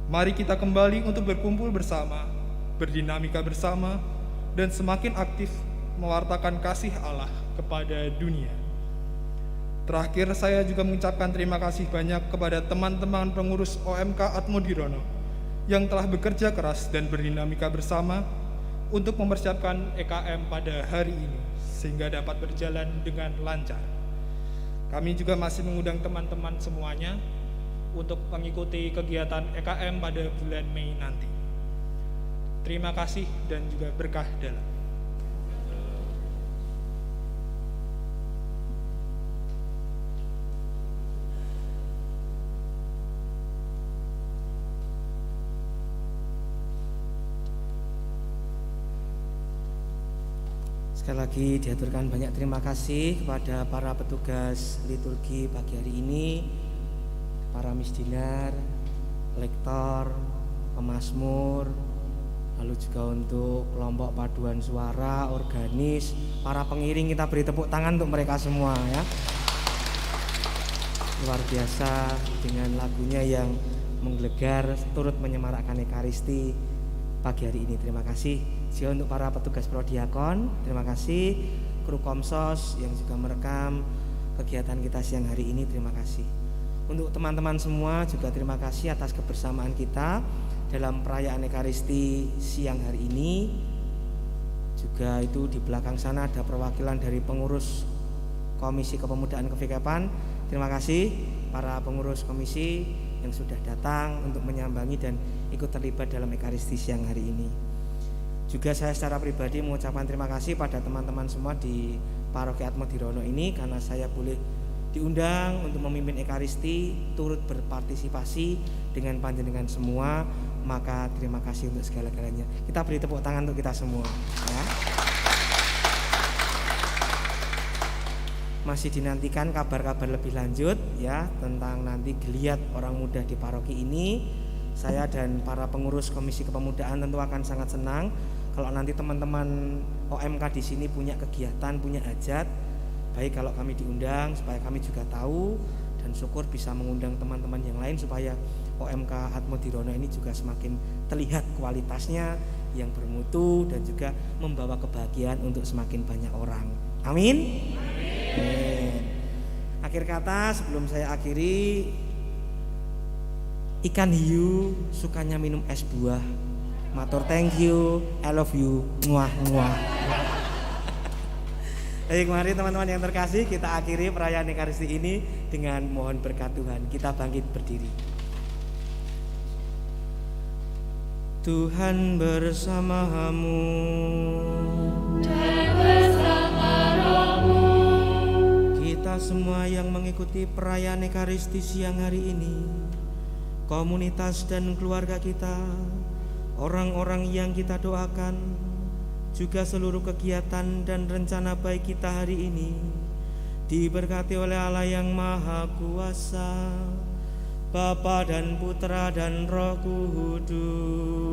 Mari kita kembali untuk berkumpul bersama, berdinamika bersama, dan semakin aktif mewartakan kasih Allah kepada dunia. Terakhir, saya juga mengucapkan terima kasih banyak kepada teman-teman pengurus OMK Atmodirono yang telah bekerja keras dan berdinamika bersama untuk mempersiapkan EKM pada hari ini, sehingga dapat berjalan dengan lancar. Kami juga masih mengundang teman-teman semuanya untuk mengikuti kegiatan EKM pada bulan Mei nanti. Terima kasih dan juga berkah dalam. Sekali lagi diaturkan banyak terima kasih kepada para petugas liturgi pagi hari ini, para misdinar, lektor, pemazmur, lalu juga untuk kelompok paduan suara, organis, para pengiring. Kita beri tepuk tangan untuk mereka semua ya. Luar biasa dengan lagunya yang menggelegar turut menyemarakkan Ekaristi pagi hari ini. Terima kasih. Juga untuk para petugas prodiakon, terima kasih. Kru Komsos yang juga merekam kegiatan kita siang hari ini, terima kasih. Untuk teman-teman semua juga terima kasih atas kebersamaan kita dalam perayaan Ekaristi siang hari ini. Juga itu di belakang sana ada perwakilan dari pengurus Komisi Kepemudaan Kevikapan. Terima kasih para pengurus komisi yang sudah datang untuk menyambangi dan ikut terlibat dalam Ekaristi siang hari ini. Juga saya secara pribadi mengucapkan terima kasih pada teman-teman semua di Paroki Atmodirono ini karena saya boleh diundang untuk memimpin Ekaristi, turut berpartisipasi dengan panjenengan semua, maka terima kasih untuk segala-galanya. Kita beri tepuk tangan untuk kita semua ya. Masih dinantikan kabar-kabar lebih lanjut ya tentang nanti geliat orang muda di paroki ini. Saya dan para pengurus Komisi Kepemudaan tentu akan sangat senang kalau nanti teman-teman OMK di sini punya kegiatan, punya hajat, baik kalau kami diundang supaya kami juga tahu, dan syukur bisa mengundang teman-teman yang lain supaya OMK Atmodirono ini juga semakin terlihat kualitasnya yang bermutu dan juga membawa kebahagiaan untuk semakin banyak orang. Amin. Amin. Akhir kata sebelum saya akhiri, ikan hiu sukanya minum es buah. Matur thank you, I love you, muah muah. Baik, mari teman-teman yang terkasih, kita akhiri perayaan Ekaristi ini dengan mohon berkat Tuhan. Kita bangkit berdiri. Tuhan bersamamu dan bersama rohmu. Kita semua yang mengikuti perayaan Ekaristi siang hari ini, komunitas dan keluarga kita, orang-orang yang kita doakan, juga seluruh kegiatan dan rencana baik kita hari ini diberkati oleh Allah yang Maha Kuasa, Bapa dan Putra dan Roh Kudus.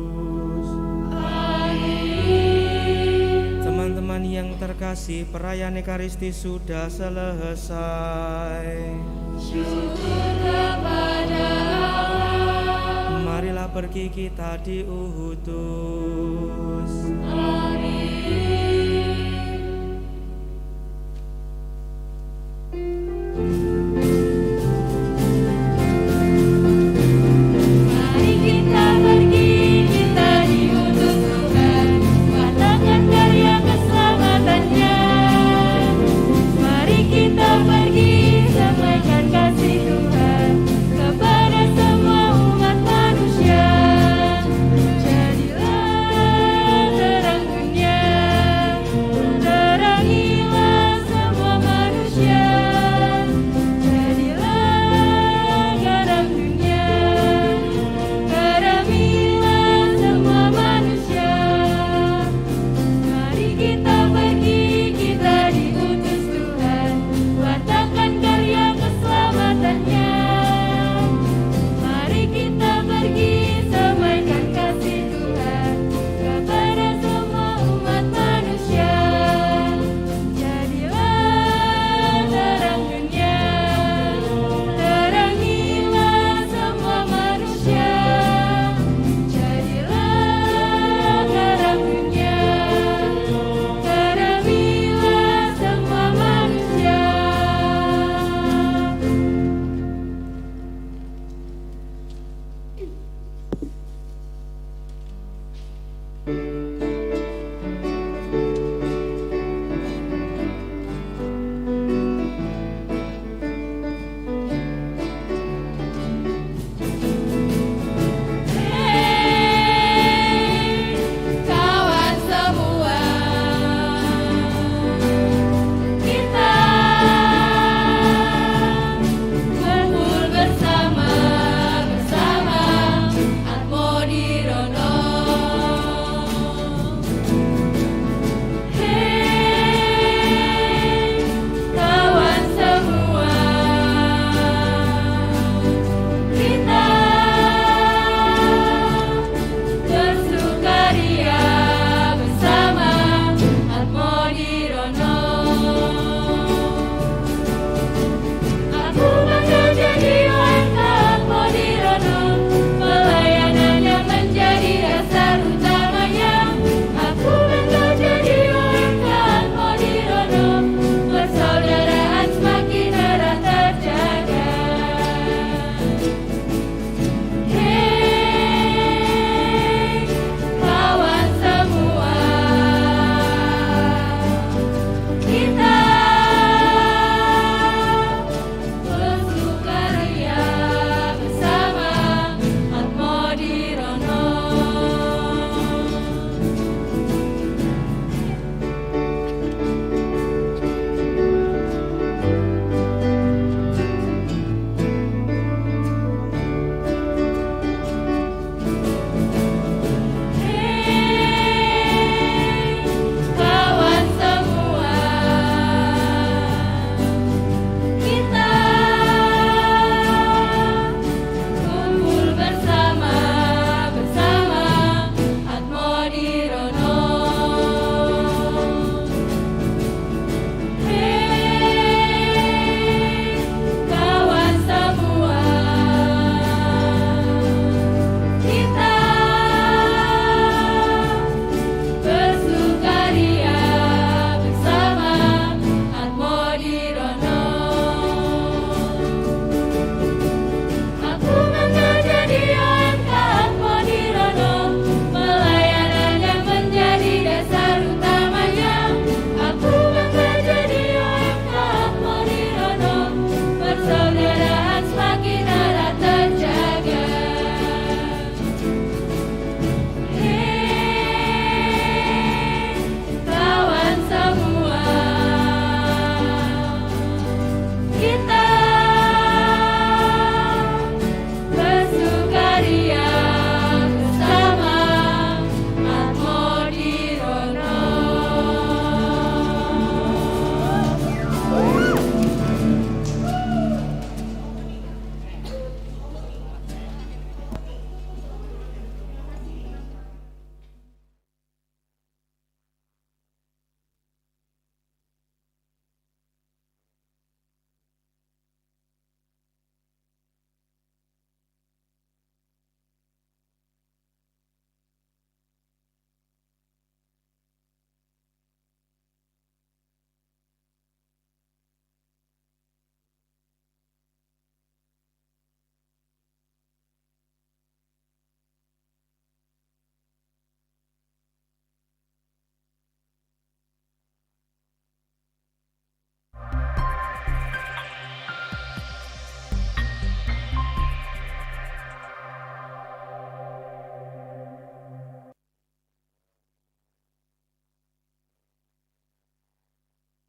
Amin. Teman-teman yang terkasih, perayaan Ekaristi sudah selesai. Syukur kepada Allah. Marilah pergi kita diutus.